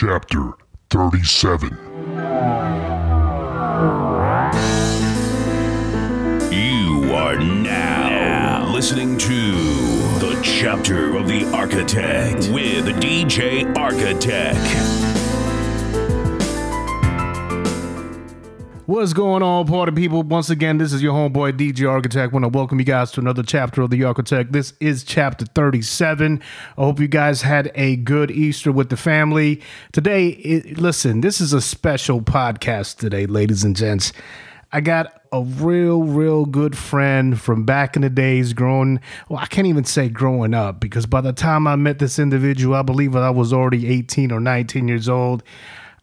Chapter 37. You are now listening to the Chapter of the Architect with DJ Architect. What's going on, party people? Once again, this is your homeboy DJ Architect. I want to welcome you guys to another chapter of the Architect. This is chapter 37. I hope you guys had a good Easter with the family. Today, listen, this is a special podcast today, ladies and gents. I got a real good friend from back in the days I can't even say growing up, because by the time I met this individual, I believe I was already 18 or 19 years old.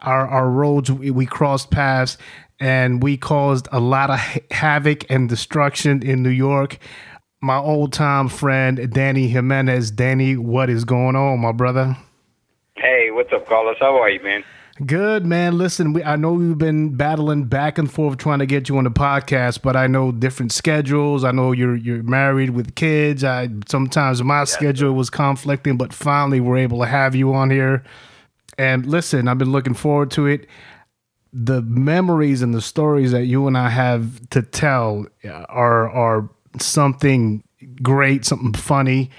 Our roads, we crossed paths, and we caused a lot of havoc and destruction in New York. My old-time friend, Danny Jimenez. Danny, what is going on, my brother? Hey, what's up, Carlos? How are you, man? Good, man. Listen, I know we've been battling back and forth trying to get you on the podcast, but I know different schedules. I know you're married with kids. Sometimes my schedule was conflicting, but finally we're able to have you on here. And listen, I've been looking forward to it. The memories and the stories that you and I have to tell are something great, something funny,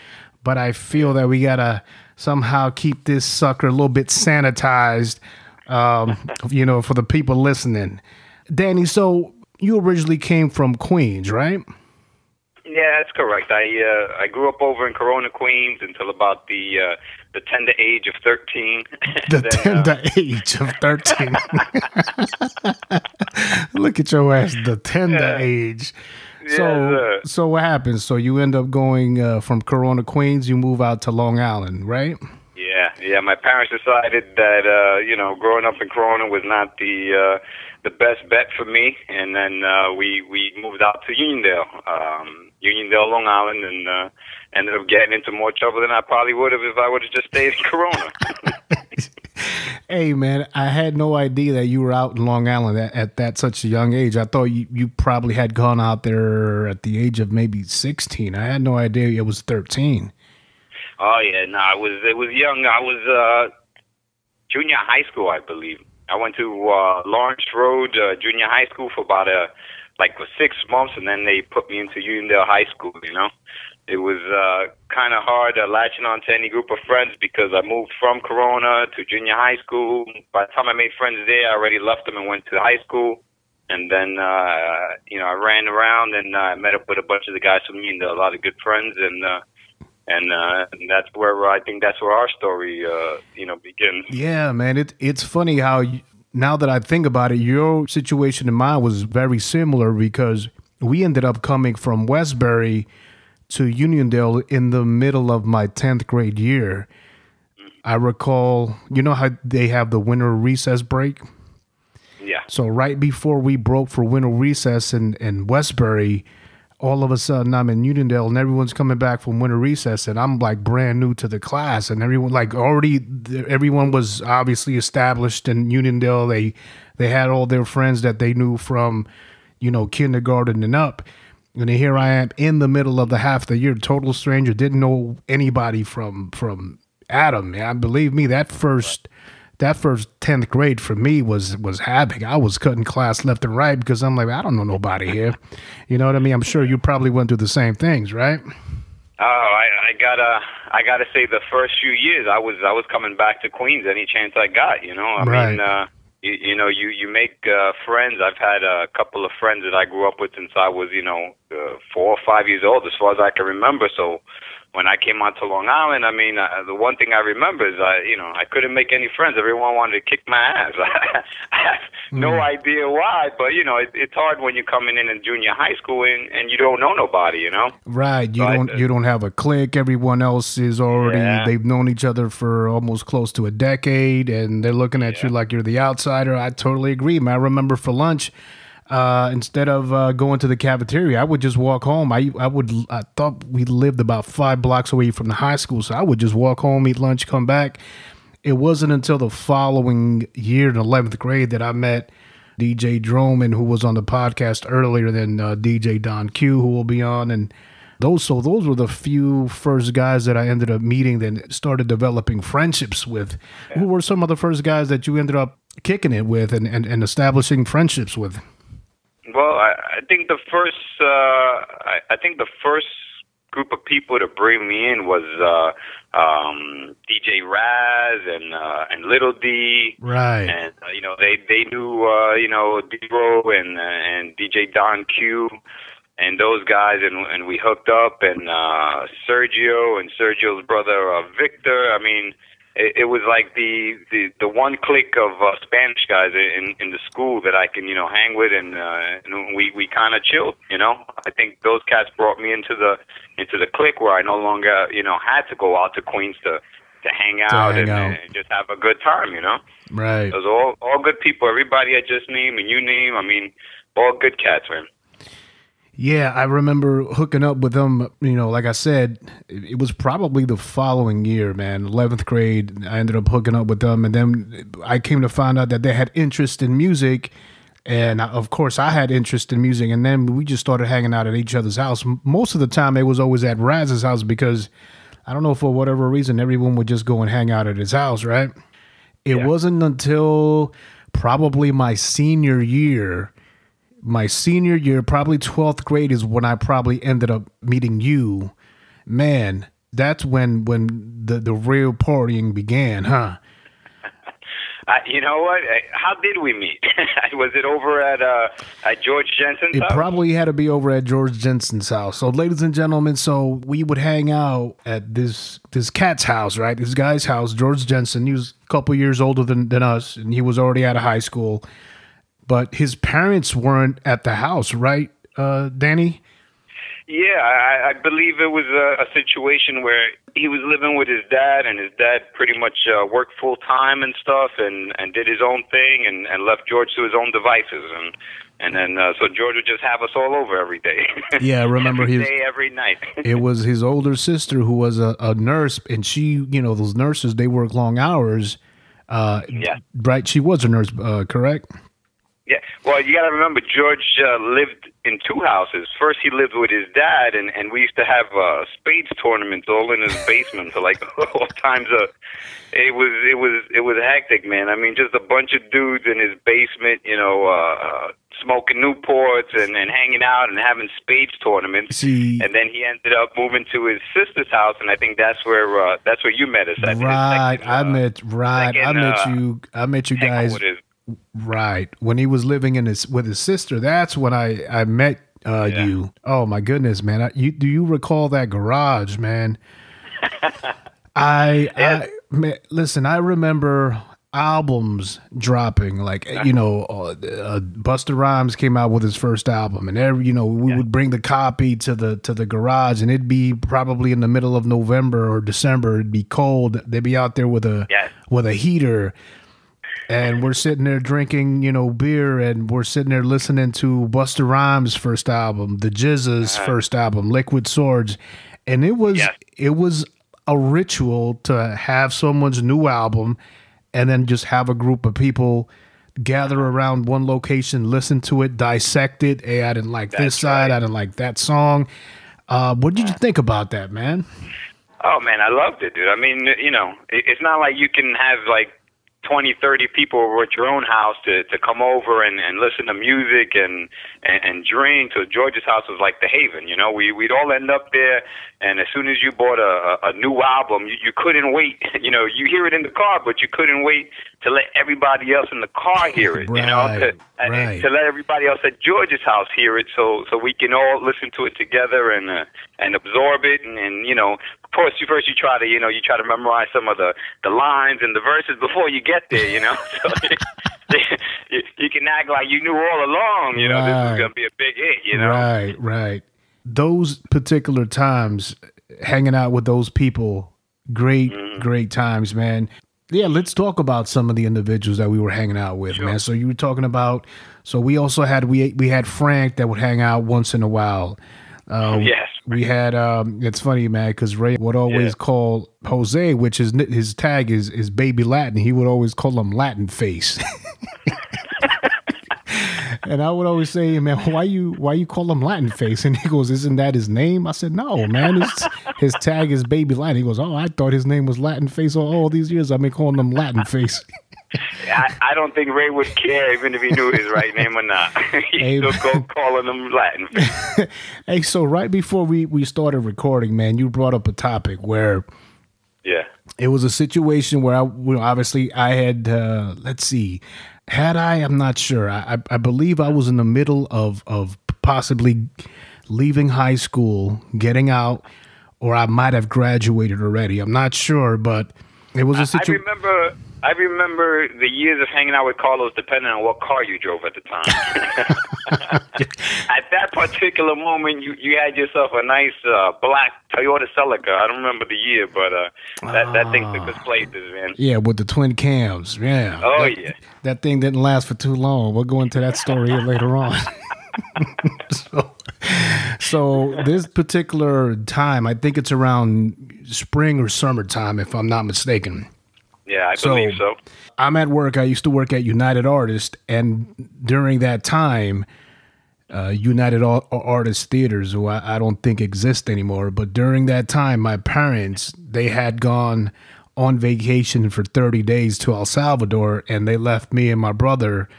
but I feel that we gotta somehow keep this sucker a little bit sanitized, for the people listening. Danny, so you originally came from Queens, right? Yeah, that's correct. I grew up over in Corona, Queens, until about the tender age of 13. The tender age of 13. Look at your ass, the tender age. So what happens? So you end up going from Corona, Queens, you move out to Long Island, right? Yeah. My parents decided that growing up in Corona was not the best bet for me, and then we moved out to Uniondale, Long Island, and ended up getting into more trouble than I probably would have if I would have just stayed in Corona. Hey, man, I had no idea that you were out in Long Island at such a young age. I thought you probably had gone out there at the age of maybe 16. I had no idea it was 13. Oh, yeah, no, it was young. I was junior high school, I believe. I went to Lawrence Road Junior High School for about for 6 months, and then they put me into Uniondale High School, It was kind of hard latching on to any group of friends because I moved from Corona to junior high school. By the time I made friends there, I already left them and went to high school. And then, I ran around and I met up with a bunch of the guys from Uniondale, a lot of good friends, and that's where I think that's where our story, begins. Yeah, man, it's funny how now that I think about it, your situation and mine was very similar because we ended up coming from Westbury to Uniondale in the middle of my 10th grade year. I recall, you know how they have the winter recess break? Yeah. So right before we broke for winter recess in Westbury, all of a sudden I'm in Uniondale and everyone's coming back from winter recess and I'm like brand new to the class, and everyone was obviously established in Uniondale. They had all their friends that they knew from, kindergarten and up. And here I am in the middle of the half the year, total stranger, didn't know anybody from Adam. Man, believe me, that first 10th grade for me was havoc. I was cutting class left and right because I'm like, I don't know nobody here. You know what I mean? I'm sure you probably went through the same things, right? Oh, I gotta say, the first few years I was coming back to Queens any chance I got. Right. You make friends. I've had a couple of friends that I grew up with since I was 4 or 5 years old, as far as I can remember. So when I came out to Long Island, the one thing I remember is I couldn't make any friends. Everyone wanted to kick my ass. I have no idea why, but it's hard when you're coming in junior high school and you don't know nobody, Right. You don't have a clique. Everyone else is already they've known each other for almost close to a decade, and they're looking at you like you're the outsider. I totally agree, man. I remember for lunch, instead of going to the cafeteria, I would just walk home. I thought we lived about 5 blocks away from the high school, so I would just walk home, eat lunch, come back. It wasn't until the following year in 11th grade that I met DJ Droman, who was on the podcast earlier, than DJ Don Q, who will be on, and Those were the few first guys that I ended up meeting and started developing friendships with. Who were some of the first guys that you ended up kicking it with and establishing friendships with? Well, I think the first group of people to bring me in was DJ Raz and Little D, right? And they knew D-Ro and DJ Don Q and those guys, and we hooked up, and Sergio and Sergio's brother Victor. I mean, it was like the one clique of Spanish guys in the school that I can hang with, and we kind of chilled. I think those cats brought me into the clique where I no longer had to go out to Queens to hang out and just have a good time. Right. Those are all good people. Everybody I just named and you name. I mean, all good cats, man. Yeah, I remember hooking up with them, like I said, it was probably the following year, man, 11th grade. I ended up hooking up with them, and then I came to find out that they had interest in music, and of course I had interest in music, and then we just started hanging out at each other's house. Most of the time it was always at Raz's house because, I don't know, for whatever reason, everyone would just go and hang out at his house, right? It wasn't until probably my senior year, probably 12th grade, is when I probably ended up meeting you. Man, that's when the real partying began, huh? You know what? How did we meet? Was it over at George Jensen's house? It probably had to be over at George Jensen's house. So, ladies and gentlemen, so we would hang out at this cat's house, right? This guy's house, George Jensen. He was a couple years older than us, and he was already out of high school. But his parents weren't at the house, right, Danny? Yeah, I believe it was a situation where he was living with his dad, and his dad pretty much worked full time and stuff, and did his own thing, and left George to his own devices, and then so George would just have us all over every day. Yeah, I remember every day, every night. It was his older sister who was a nurse, and she, those nurses, they work long hours. Right? She was a nurse, correct? Yeah, well, you got to remember, George lived in two houses. First, he lived with his dad, and we used to have spades tournaments all in his basement. So, like, all times, it was hectic, man. I mean, just a bunch of dudes in his basement, smoking Newports and hanging out and having spades tournaments. See, and then he ended up moving to his sister's house, and I think that's where you met us. Right, I met you guys. Right, when he was living with his sister, that's when I met you. Oh my goodness, man! Do you recall that garage, man? Listen, I remember albums dropping, like Busta Rhymes came out with his first album, and we would bring the copy to the garage, and it'd be probably in the middle of November or December. It'd be cold. They'd be out there with a heater. And we're sitting there drinking, beer, and we're sitting there listening to Busta Rhymes' first album, the Jizza's first album, Liquid Swords, and it was a ritual to have someone's new album, and then just have a group of people gather around one location, listen to it, dissect it. Hey, I didn't like this side, I didn't like that song. What did you think about that, man? Oh man, I loved it, dude. I mean, it's not like you can have like 20, 30 people over at your own house to come over and listen to music and drink. So George's house was like the haven, we'd all end up there, and as soon as you bought a new album, you couldn't wait. You hear it in the car, but you couldn't wait to let everybody else in the car hear it, to let everybody else at George's house hear it, so we can all listen to it together and absorb it, and of course, first you try to memorize some of the lines and the verses before you get there, so you can act like you knew all along, this is gonna be a big hit, Right. Those particular times, hanging out with those people, great times, man. Yeah, let's talk about some of the individuals that we were hanging out with, man. So you were talking about, we also had we had Frank that would hang out once in a while. Yes. We had, it's funny, man, because Ray would always call Jose, which is his tag is Baby Latin. He would always call him Latin Face. And I would always say, man, why you call him Latin face? And he goes, isn't that his name? I said, no, man, his tag is Baby Latin. He goes, oh, I thought his name was Latin face all these years. I've been calling him Latin face. I don't think Ray would care even if he knew his right name or not. He'd still go calling him Latin face. Hey, so right before we started recording, man, you brought up a topic where it was a situation where obviously I had, let's see, I'm not sure. I believe I was in the middle of possibly leaving high school, getting out, or I might have graduated already. I'm not sure, but it was a situation. I remember the years of hanging out with Carlos, depending on what car you drove at the time. At that particular moment, you had yourself a nice black Toyota Celica. I don't remember the year, but that thing took us places, man. Yeah, with the twin cams. Yeah. Oh, yeah. That thing didn't last for too long. We'll go into that story here later on. So this particular time, I think it's around spring or summertime, if I'm not mistaken. Yeah, I believe so. I'm at work. I used to work at United Artists, and during that time, United Artists Theaters, who I don't think exist anymore, but during that time, my parents, they had gone on vacation for 30 days to El Salvador, and they left me and my brother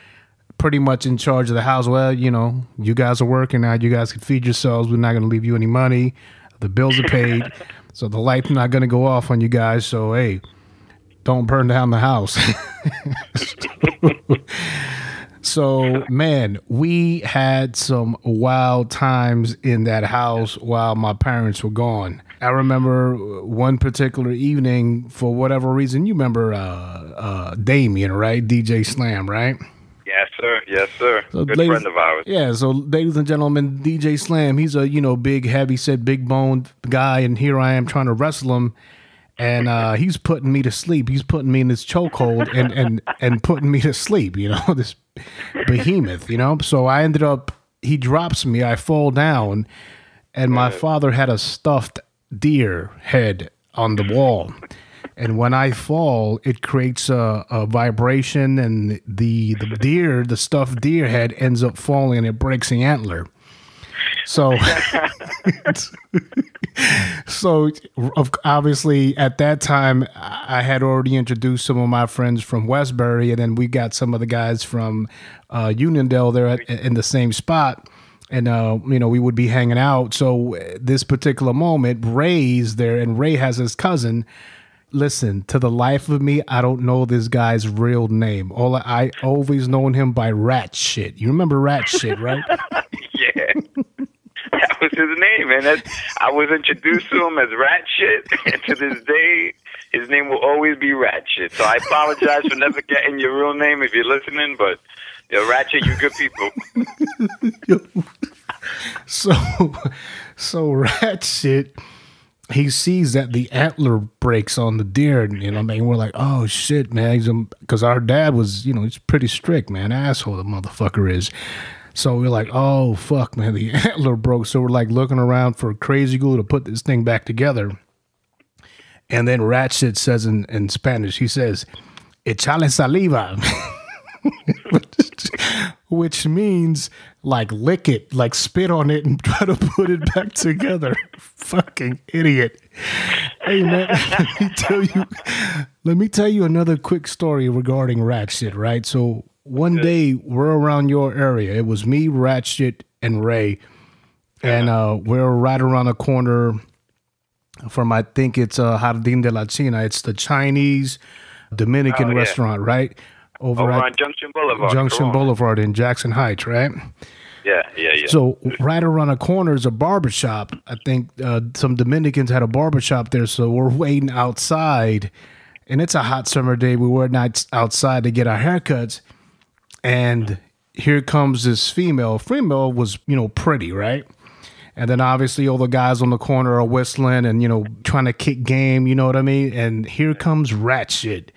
pretty much in charge of the house. Well, you guys are working now. You guys can feed yourselves. We're not going to leave you any money. The bills are paid, so the light's not going to go off on you guys. So, hey, don't burn down the house. So, man, we had some wild times in that house while my parents were gone. I remember one particular evening, for whatever reason, you remember Damien, right? DJ Slam, right? Yes, sir. Yes, sir. So good friend of ours. Yeah, so ladies and gentlemen, DJ Slam, he's a, big, heavy-set, big-boned guy, and here I am trying to wrestle him. And he's putting me to sleep. He's putting me in this chokehold and putting me to sleep, this behemoth, So I ended up, he drops me, I fall down, and my father had a stuffed deer head on the wall. And when I fall, it creates a vibration, and the stuffed deer head ends up falling, and it breaks the antler. So, obviously at that time I had already introduced some of my friends from Westbury, and then we got some of the guys from Uniondale there in the same spot, and we would be hanging out. So this particular moment, Ray's there, and Ray has his cousin. Listen, to the life of me, I don't know this guy's real name. I always known him by Rat Shit. You remember Rat Shit, right? Yeah. That was his name, and I was introduced to him as Rat Shit, and to this day, his name will always be Rat Shit. So I apologize for never getting your real name if you're listening, but Rat Shit, you good people. So Rat Shit, he sees that the antler breaks on the deer, and we're like, oh shit, man, because our dad was, he's pretty strict, man, asshole the motherfucker is. So we're like, oh, fuck, man, the antler broke. So we're like looking around for crazy glue to put this thing back together. And then Ratchet says in Spanish, he says, echale saliva, which means like lick it, like spit on it and try to put it back together. Fucking idiot. Hey, man, let me tell you another quick story regarding Ratchet, right? So one day we're around your area. It was me, Ratchet, and Ray. And we're right around the corner from, I think it's Jardín de la China. It's the Chinese Dominican restaurant, right? Over on Junction Boulevard. Junction Boulevard in Jackson Heights, right? Yeah. So right around the corner is a barbershop. I think some Dominicans had a barbershop there. So we're waiting outside. And it's a hot summer day. We were not outside to get our haircuts. And here comes this female. Female was, pretty, right? And then obviously all the guys on the corner are whistling and, trying to kick game, you know what I mean? And here comes Ratchet.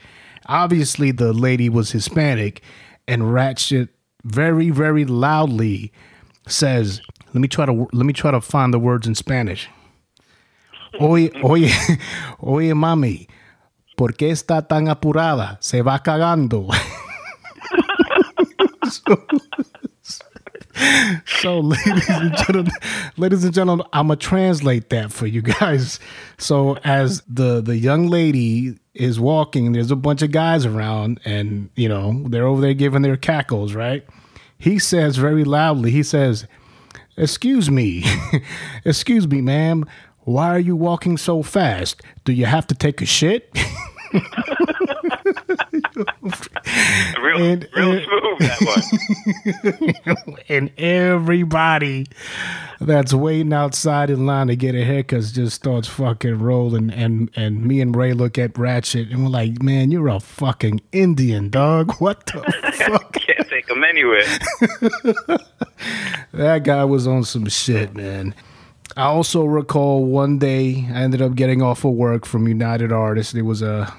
Obviously the lady was Hispanic, and Ratchet very, very loudly says, let me try to find the words in Spanish. Oye, mami, ¿por qué está tan apurada? Se va cagando. So, ladies and gentlemen, I'm gonna translate that for you guys. So, as the young lady is walking, there's a bunch of guys around, and they're over there giving their cackles, right? He says very loudly, he says, "Excuse me, excuse me, ma'am. Why are you walking so fast? Do you have to take a shit?" Real smooth, that one. And everybody that's waiting outside in line to get a haircut just starts fucking rolling. And me and Ray look at Ratchet and we're like, man, you're a fucking Indian, dog. What the fuck? Can't take them anywhere. That guy was on some shit, man. I also recall one day I ended up getting off of work from United Artists. It was the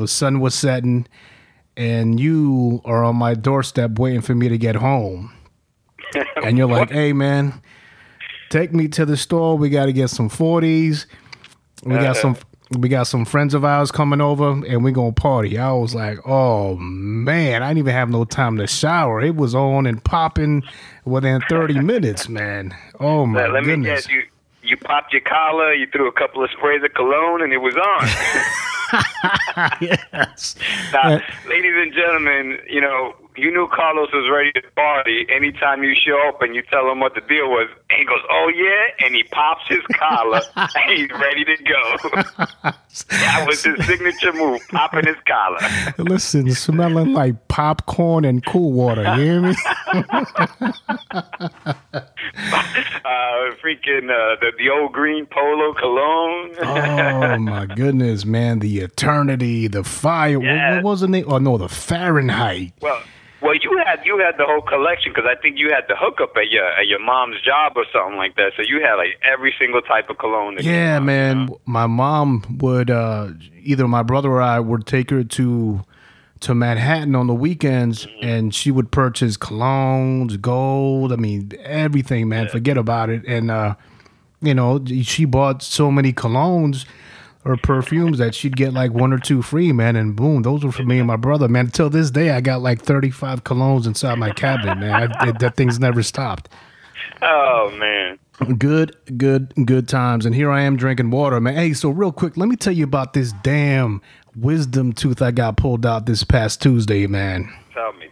sun was setting, and you are on my doorstep waiting for me to get home. And you're like, hey, man, take me to the store. We got to get some 40s. We got some friends of ours coming over, and we're going to party. I was like, oh, man, I didn't even have no time to shower. It was on and popping within 30 minutes, man. Oh, my goodness. Let me guess, you popped your collar, you threw a couple of sprays of cologne, and it was on. Yes. Now, ladies and gentlemen, you knew Carlos was ready to party. Anytime you show up and you tell him what the deal was, and he goes, oh, yeah, and he pops his collar, and he's ready to go. That was his signature move, popping his collar. Listen, smelling like popcorn and cool water, you hear me? Freaking the old green polo cologne. Oh, my goodness, man. The Eternity, the Fire. Yeah. What was the name? Oh, no, the Fahrenheit. Well, you had the whole collection because I think you had the hookup at your mom's job or something like that. So you had like every single type of cologne. Yeah, man. My mom would either my brother or I would take her to Manhattan on the weekends, and she would purchase colognes, gold. I mean, everything, man. Yeah. Forget about it. And she bought so many colognes or perfumes that she'd get like 1 or 2 free, man, and boom, those were for me and my brother, man. Till this day, I got like 35 colognes inside my cabinet, man. That thing's never stopped. Oh, man. Good times. And here I am drinking water, man. Hey, so real quick, let me tell you about this damn wisdom tooth I got pulled out this past Tuesday, man. Tell me.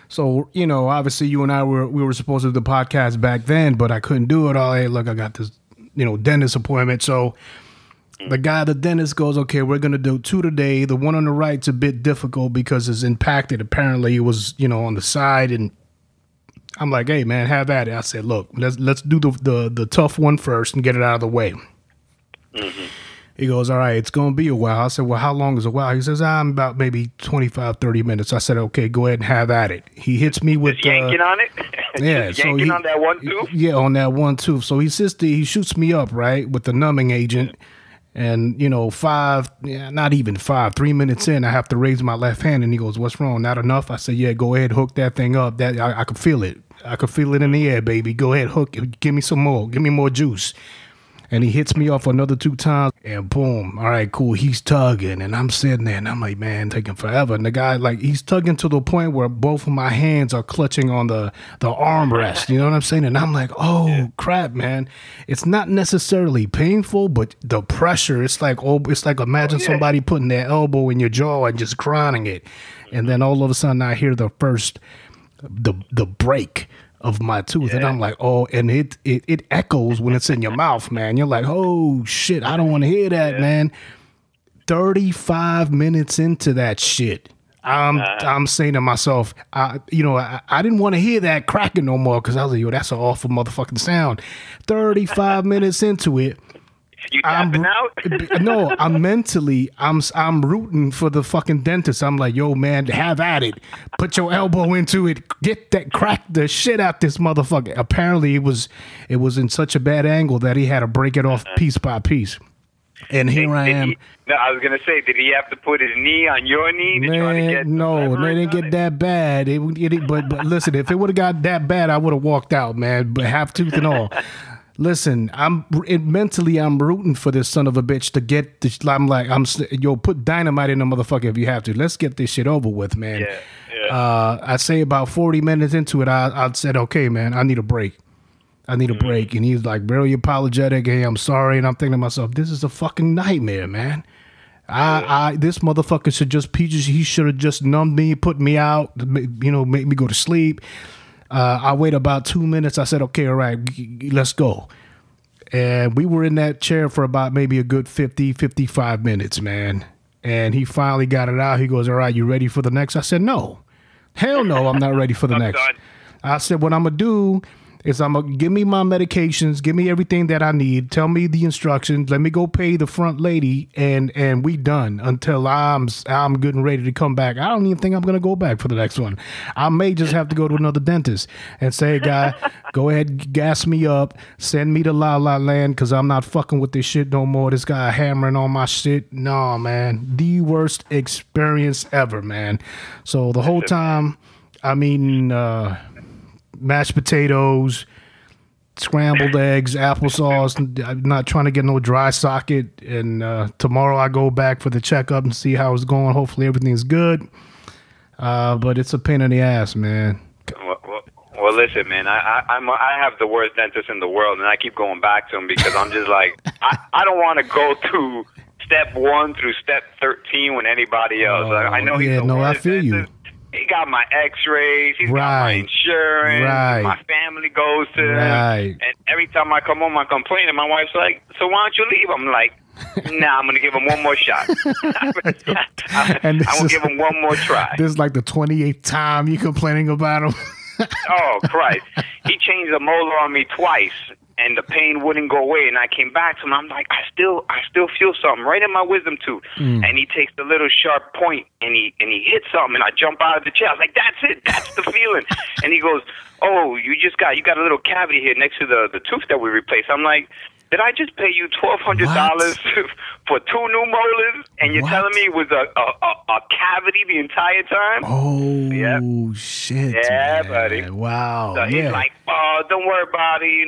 So, obviously you and I we were supposed to do the podcast back then, but I couldn't do it. Oh, hey, look, I got this, dentist appointment. So the guy at the dentist goes, okay, we're going to do 2 today. The one on the right's a bit difficult because it's impacted. Apparently it was, on the side. And I'm like, hey, man, have at it. I said, look, let's do the tough one first and get it out of the way. Mm-hmm. He goes, all right, it's going to be a while. I said, well, how long is a while? He says, I'm about maybe 25, 30 minutes. I said, okay, go ahead and have at it. He hits me with... yanking on it? Yeah. Yanking on that one tooth? Yeah, on that one tooth. So he shoots me up, right, with the numbing agent. And, 3 minutes in, I have to raise my left hand. And he goes, what's wrong? Not enough? I said, yeah, go ahead, hook that thing up. That I could feel it. I could feel it in the air, baby. Go ahead, hook it. Give me some more. Give me more juice. And he hits me off another 2 times, and boom. All right, cool. He's tugging, and I'm sitting there, and I'm like, man, taking forever. And the guy, like, he's tugging to the point where both of my hands are clutching on the armrest. You know what I'm saying? And I'm like, oh, crap, man. It's not necessarily painful, but the pressure, it's like imagine somebody putting their elbow in your jaw and just grinding it. And then all of a sudden, I hear the break of my tooth, and I'm like, oh, and it echoes when it's in your mouth, man. You're like, oh shit, I don't want to hear that, man. 35 minutes into that shit, I'm saying to myself, I didn't want to hear that cracking no more because I was like, yo, that's an awful motherfucking sound. 35 minutes into it. You tapping out? No, I'm rooting for the fucking dentist. I'm like, yo, man, have at it. Put your elbow into it. Crack the shit out this motherfucker. Apparently, it was in such a bad angle that he had to break it off piece by piece. And here I am. I was gonna say, did he have to put his knee on your knee? No, they didn't get that bad. But listen, if it would have got that bad, I would have walked out, man. But half tooth and all. Listen, mentally I'm rooting for this son of a bitch to get this. I'm like, put dynamite in the motherfucker if you have to. Let's get this shit over with, man. Yeah. I'd say about 40 minutes into it, I said, okay, man, I need a break. And he's like, very apologetic. Hey, I'm sorry. And I'm thinking to myself, this is a fucking nightmare, man. This motherfucker he should have just numbed me, put me out, make me go to sleep. I wait about 2 minutes. I said, okay, all right, let's go. And we were in that chair for about maybe a good 50, 55 minutes, man. And he finally got it out. He goes, all right, you ready for the next? I said, no. Hell no, I'm not ready for the next. Done. I said, what I'm going to do is I'm going to give me my medications, give me everything that I need, tell me the instructions, let me go pay the front lady, and we done until I'm good and ready to come back. I don't even think I'm going to go back for the next one. I may just have to go to another dentist and say, hey, guy, go ahead, gas me up, send me to La La Land because I'm not fucking with this shit no more. This guy hammering on my shit. No, man. The worst experience ever, man. So the whole time, I'm eating mashed potatoes, scrambled eggs, applesauce. I'm not trying to get no dry socket. And tomorrow I go back for the checkup and see how it's going. Hopefully everything's good. But it's a pain in the ass, man. Well, listen, man. I have the worst dentist in the world, and I keep going back to him because I'm just like I don't want to go through step 1 through step 13 with anybody else. I know he's the worst I feel dentist. you. He got my x-rays, he's got my insurance, my family goes to him, and every time I come home I complain, and my wife's like, so why don't you leave? I'm like, nah, I'm going to give him one more shot. I'm going to give him one more try. This is like the 28th time you complaining about him. Oh, Christ. He changed the molar on me twice, and the pain wouldn't go away. And I came back to him. I'm like, I still feel something right in my wisdom tooth. And he takes the little sharp point, and he hits something, and I jump out of the chair. I was like, that's it. That's the feeling. And he goes, oh, you got a little cavity here next to the tooth that we replaced. I'm like, did I just pay you $1,200 for 2 new molars, and you're telling me it was a cavity the entire time? Oh, shit. Yeah, man. buddy. Wow. So he's like, don't worry about it.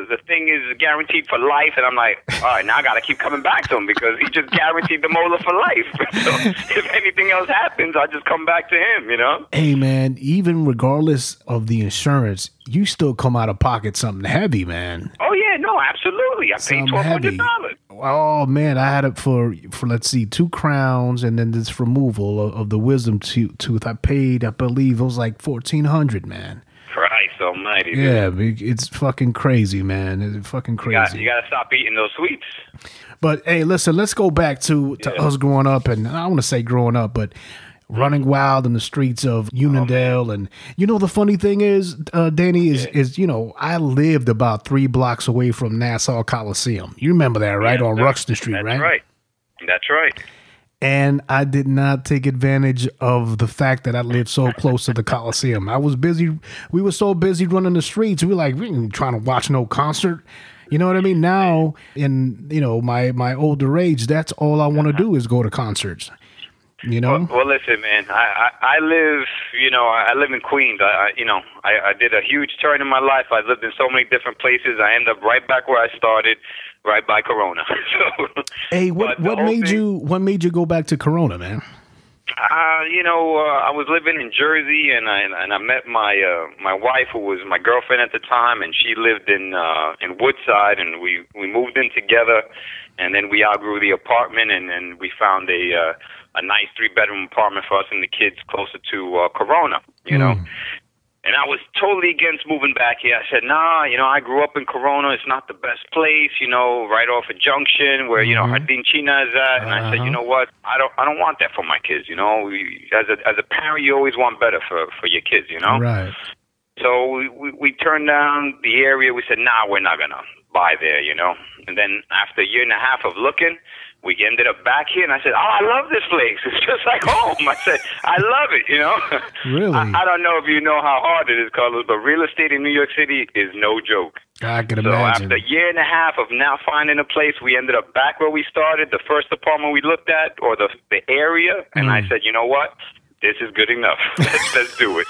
The thing is guaranteed for life. And I'm like, all right, now I got to keep coming back to him because he just guaranteed the molar for life. So if anything else happens, I'll just come back to him, Hey, man, even regardless of the insurance, you still come out of pocket something heavy, man. Oh, yeah, no, absolutely. I paid $1,200. Oh, man, I had it for let's see, 2 crowns and then this removal of the wisdom tooth. I paid, I believe, it was like $1,400, man. Christ almighty. Yeah, it's fucking crazy, man. It's fucking crazy. You got to stop eating those sweets. But, hey, listen, let's go back to us growing up. And I don't want to say growing up, but running wild in the streets of Uniondale. And, the funny thing is, Danny, is I lived about 3 blocks away from Nassau Coliseum. You remember that, right? On Ruxton Street, right? That's right. And I did not take advantage of the fact that I lived so close to the Coliseum. I was busy. We were so busy running the streets. We ain't trying to watch no concert. You know what I mean? Now, in my older age, that's all I want to do is go to concerts. Well, listen, man. I live in Queens. I did a huge turn in my life. I lived in so many different places. I ended up right back where I started, right by Corona. So, hey, what made you go back to Corona, man? I was living in Jersey, and I met my wife, who was my girlfriend at the time, and she lived in Woodside, and we moved in together, and then we outgrew the apartment, and we found a nice 3-bedroom apartment for us and the kids closer to Corona, And I was totally against moving back here. I said, nah, I grew up in Corona. It's not the best place, right off a junction where, Jardín China is at. And I said, you know what? I don't want that for my kids, As a parent, you always want better for your kids, Right. So we turned down the area. We said, nah, we're not going to buy there, And then after a year and a half of looking, we ended up back here, and I said, I love this place. It's just like home. I said, I love it, Really? I don't know if you know how hard it is, Carlos, but real estate in New York City is no joke. I can so imagine. After a year and a half of not finding a place, we ended up back where we started, the first apartment we looked at, or the area, and I said, you know what? This is good enough. Let's do it.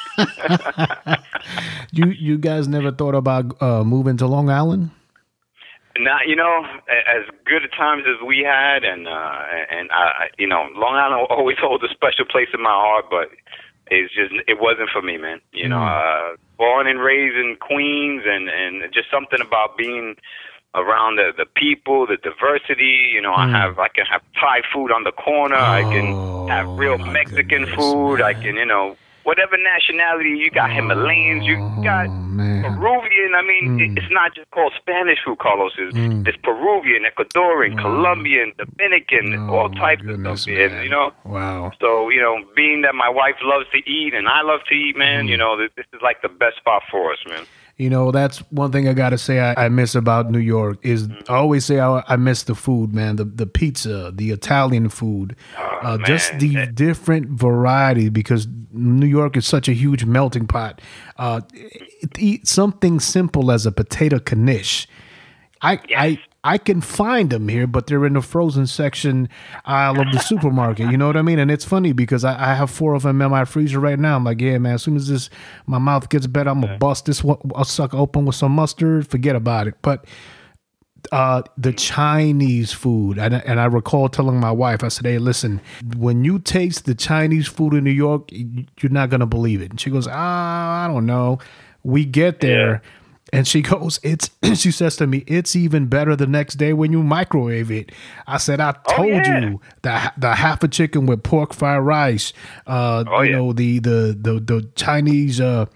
You guys never thought about moving to Long Island? Now, as good a times as we had, and Long Island always holds a special place in my heart, but it wasn't for me, man. You know, born and raised in Queens, and just something about being around the people, the diversity. You know, I can have Thai food on the corner. I can have real Mexican food. Man. I can, you know, whatever nationality you got, Himalayans, you got Peruvian. I mean, it's not just called Spanish food, Carlos. It's Peruvian, Ecuadorian, Colombian, Dominican, all types of stuff. And, you know, So, you know, being that my wife loves to eat and I love to eat, man, you know, this is like the best spot for us, man. You know, that's one thing I got to say I miss about New York is I always say I miss the food, man, the pizza, the Italian food, just the different variety, because New York is such a huge melting pot. Eat something simple as a potato knish. I can find them here, but they're in the frozen section aisle of the supermarket. You know what I mean? And it's funny because I have 4 of them in my freezer right now. I'm like, yeah, man, as soon as my mouth gets better, I'm going to bust this one, I'll suck open with some mustard, forget about it. But the Chinese food, and I recall telling my wife, I said, hey, listen, when you taste the Chinese food in New York, you're not going to believe it. And she goes, I don't know. We get there. Yeah. And she goes, she says to me, it's even better the next day when you microwave it. I said, I told you the half a chicken with pork fried rice, know, the Chinese, the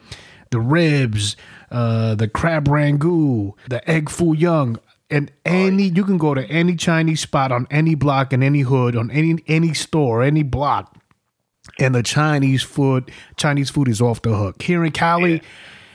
ribs, the crab rangoon, the egg foo young, and you can go to any Chinese spot on any block in any hood, on any store, any block, and the Chinese food is off the hook. Here in Cali,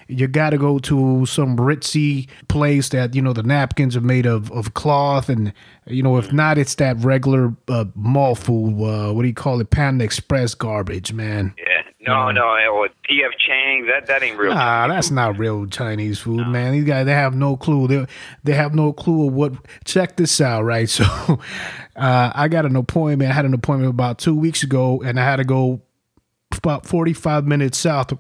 you got to go to some ritzy place that, you know, the napkins are made of cloth. And, you know, if not, it's that regular mall food. What do you call it? Panda Express garbage, man. Yeah. No, or P.F. Chang's. That ain't real. Nah, that's not real Chinese food, man. These guys, they have no clue. They have no clue of what. Check this out, right? So I got an appointment. I had an appointment about 2 weeks ago, and I had to go about 45 minutes south of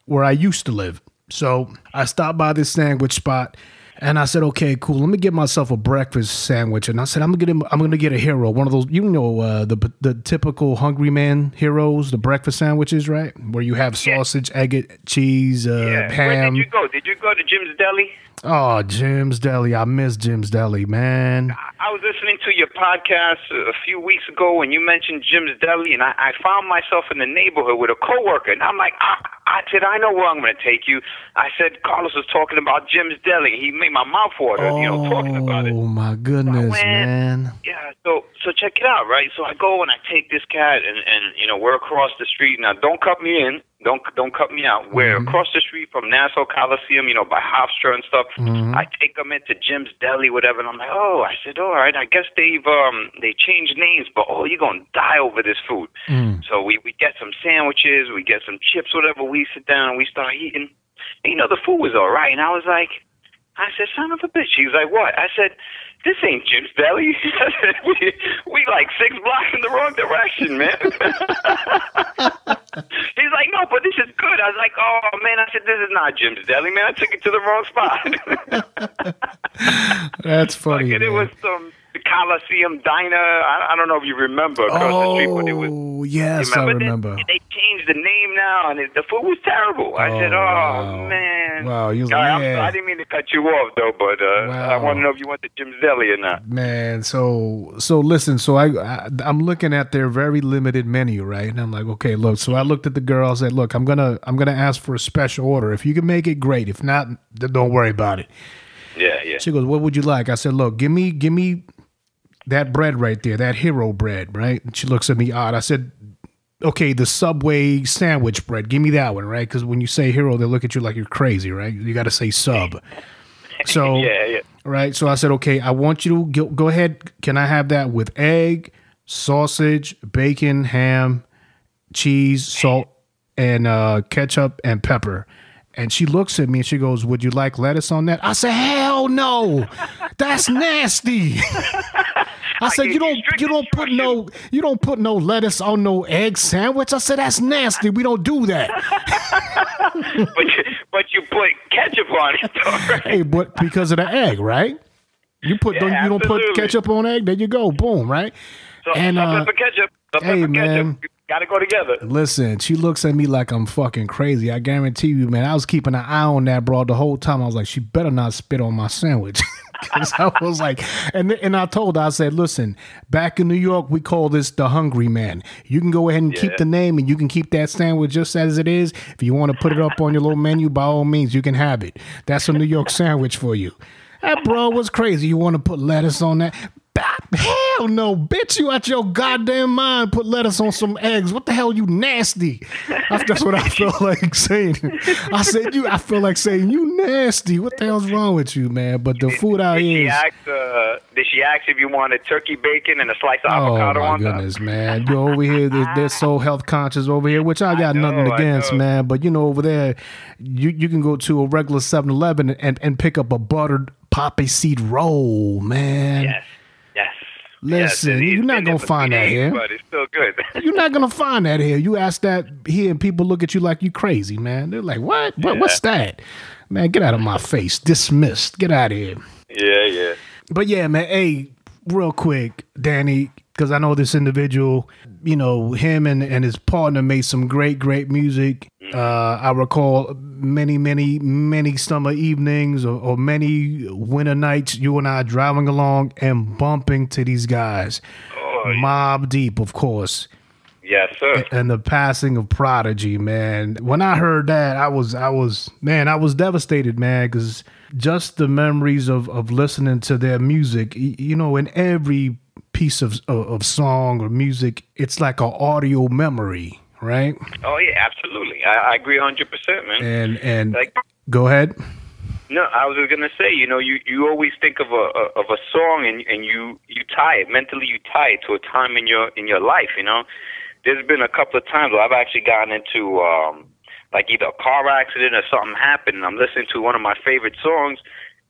where I used to live. So I stopped by this sandwich spot, and I said, okay, cool. Let me get myself a breakfast sandwich. And I said, I'm gonna get a hero, one of those, you know, the typical hungry man heroes, the breakfast sandwiches, right? Where you have sausage, egg, cheese, ham. Where did you go? Did you go to Jim's Deli? Oh, Jim's Deli. I miss Jim's Deli, man. I was listening to your podcast a few weeks ago when you mentioned Jim's Deli, and I found myself in the neighborhood with a coworker, and I'm like, I said, I know where I'm going to take you. I said, Carlos was talking about Jim's Deli. He made my mouth water, talking about it. Oh, my goodness, man. Yeah, so check it out, right? So I go and I take this cat, and you know, we're across the street. Now, don't cut me in. Don't cut me out. We're across the street from Nassau Coliseum, you know, by Hofstra and stuff. I take them into Jim's Deli, whatever, and I'm like, I said, all right, I guess they changed names, but you're gonna die over this food. So we get some sandwiches, we get some chips, whatever. We sit down and we start eating. And, you know, the food was all right, and I said, son of a bitch. He was like, what? I said, this ain't Jim's Deli. we like 6 blocks in the wrong direction, man. He's like, no, but this is good. I was like, oh, man. I said, this is not Jim's Deli, man. I took it to the wrong spot. That's funny, like, it was some Coliseum Diner. I don't know if you remember across the street, but it was. Yes, I remember. They changed the name now, and the food was terrible. I said, wow. Man. Wow, you was I didn't mean to cut you off, though, but I want to know if you went to Jim's Deli or not. Man, so listen, so I'm looking at their very limited menu, right? And I'm like, okay, look. So I looked at the girl. I said, look, I'm gonna ask for a special order. If you can make it, great. If not, then don't worry about it. Yeah. She goes, what would you like? I said, look, give me that bread right there, that hero bread, right? And she looks at me odd. I said, okay, the Subway sandwich bread, give me that one, right? Because when you say hero, they look at you like you're crazy, right? You got to say sub. So, yeah. Right? So I said, okay, I want you to go ahead. Can I have that with egg, sausage, bacon, ham, cheese, salt, and ketchup and pepper? And she looks at me and she goes, would you like lettuce on that? I said, hell no. That's nasty. I said, you don't put no lettuce on no egg sandwich. I said, that's nasty. We don't do that. but you put ketchup on it, though, right? Hey, but because of the egg, right? You don't put ketchup on egg. There you go, boom, right? So, ketchup. Hey, man. Gotta go together. Listen, she looks at me like I'm fucking crazy. I guarantee you, man. I was keeping an eye on that broad the whole time. I was like, she better not spit on my sandwich. Because I was like, and I told her, I said, listen, back in New York, we call this the Hungry Man. You can go ahead and keep the name, and you can keep that sandwich just as it is. If you want to put it up on your little menu, by all means, you can have it. That's a New York sandwich for you. That bro was crazy. You want to put lettuce on that? Hell no, bitch, you out your goddamn mind. Put lettuce on some eggs. What the hell, you nasty? That's what I felt like saying. I said, I feel like saying, you nasty. What the hell's wrong with you, man? But the food out here did she ask if you wanted turkey bacon and a slice of avocado on top? Oh, my goodness, man. You over here, they're so health conscious over here, which I got nothing against, man. But, over there, you can go to a regular 7-Eleven and pick up a buttered poppy seed roll, man. Yes. Listen, you're not going to find that here. But it's still good. You're not going to find that here. You ask that here and people look at you like you crazy, man. They're like, what? Yeah. What's that? Man, get out of my face. Dismissed. Get out of here. Yeah. But yeah, man, hey, real quick, Danny, because I know this individual, him and his partner made some great music. I recall many summer evenings or many winter nights, you and I driving along and bumping to these guys. Mobb Deep, of course. Yes, sir. And the passing of Prodigy, man. When I heard that, I was devastated, man, because just the memories of listening to their music, in every piece of song or music, it's like an audio memory, right? Oh yeah, absolutely. I agree 100%, man. And go ahead. No, I was gonna say, you always think of a song and you tie it mentally. You tie it to a time in your life. There's been a couple of times where I've actually gotten into either a car accident or something happened, and I'm listening to one of my favorite songs.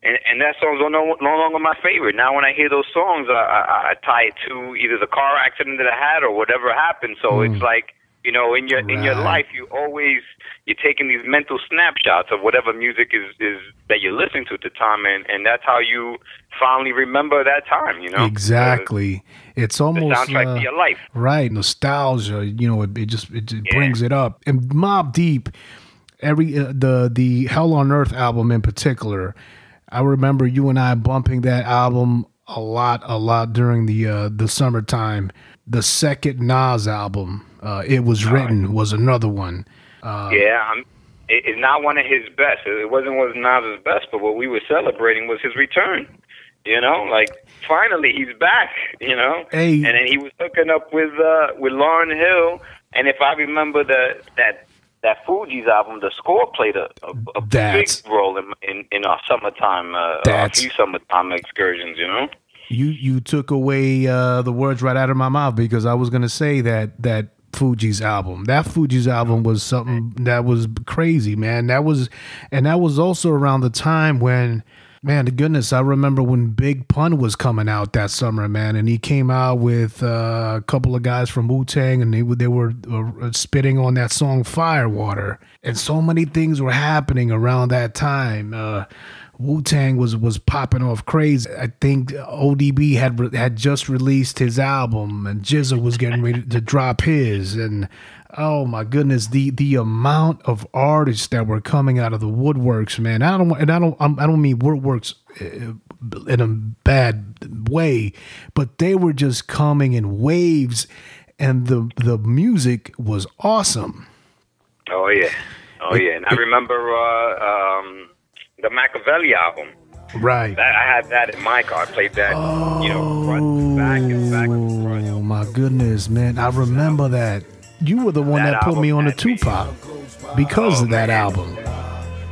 And that song's no longer my favorite. Now when I hear those songs, I tie it to either the car accident that I had or whatever happened. So it's like, in your life, you're taking these mental snapshots of whatever music is that you're listening to at the time, and that's how you finally remember that time. Exactly. It's almost the soundtrack to your life, right? Nostalgia. It brings it up. And Mobb Deep, the Hell on Earth album in particular. I remember you and I bumping that album a lot during the summertime. The second Nas album, It Was Written, was another one. It's not one of his best. It wasn't one of Nas's best, but what we were celebrating was his return. Finally he's back. Hey. And then he was hooking up with Lauryn Hill. And if I remember that Fugees album, the score played a big role in our summertime, a few summertime excursions, You took away the words right out of my mouth, because I was going to say that Fugees album. That Fugees album was something that was crazy, man. That was also around the time when, man, to goodness, I remember when Big Pun was coming out that summer, man, and he came out with a couple of guys from Wu-Tang, and they were spitting on that song Firewater, and so many things were happening around that time. Wu-Tang was popping off crazy. I think ODB had just released his album, and GZA was getting ready to drop his, and oh my goodness, the amount of artists that were coming out of the woodworks, man. I don't mean woodworks in a bad way, but they were just coming in waves, and the music was awesome. Oh yeah, and I remember the Machiavelli album. Right. I had that in my car. I played that, front, back, and back and front. Oh my goodness, man! I remember that. You were the one that put me on the Tupac because of that album.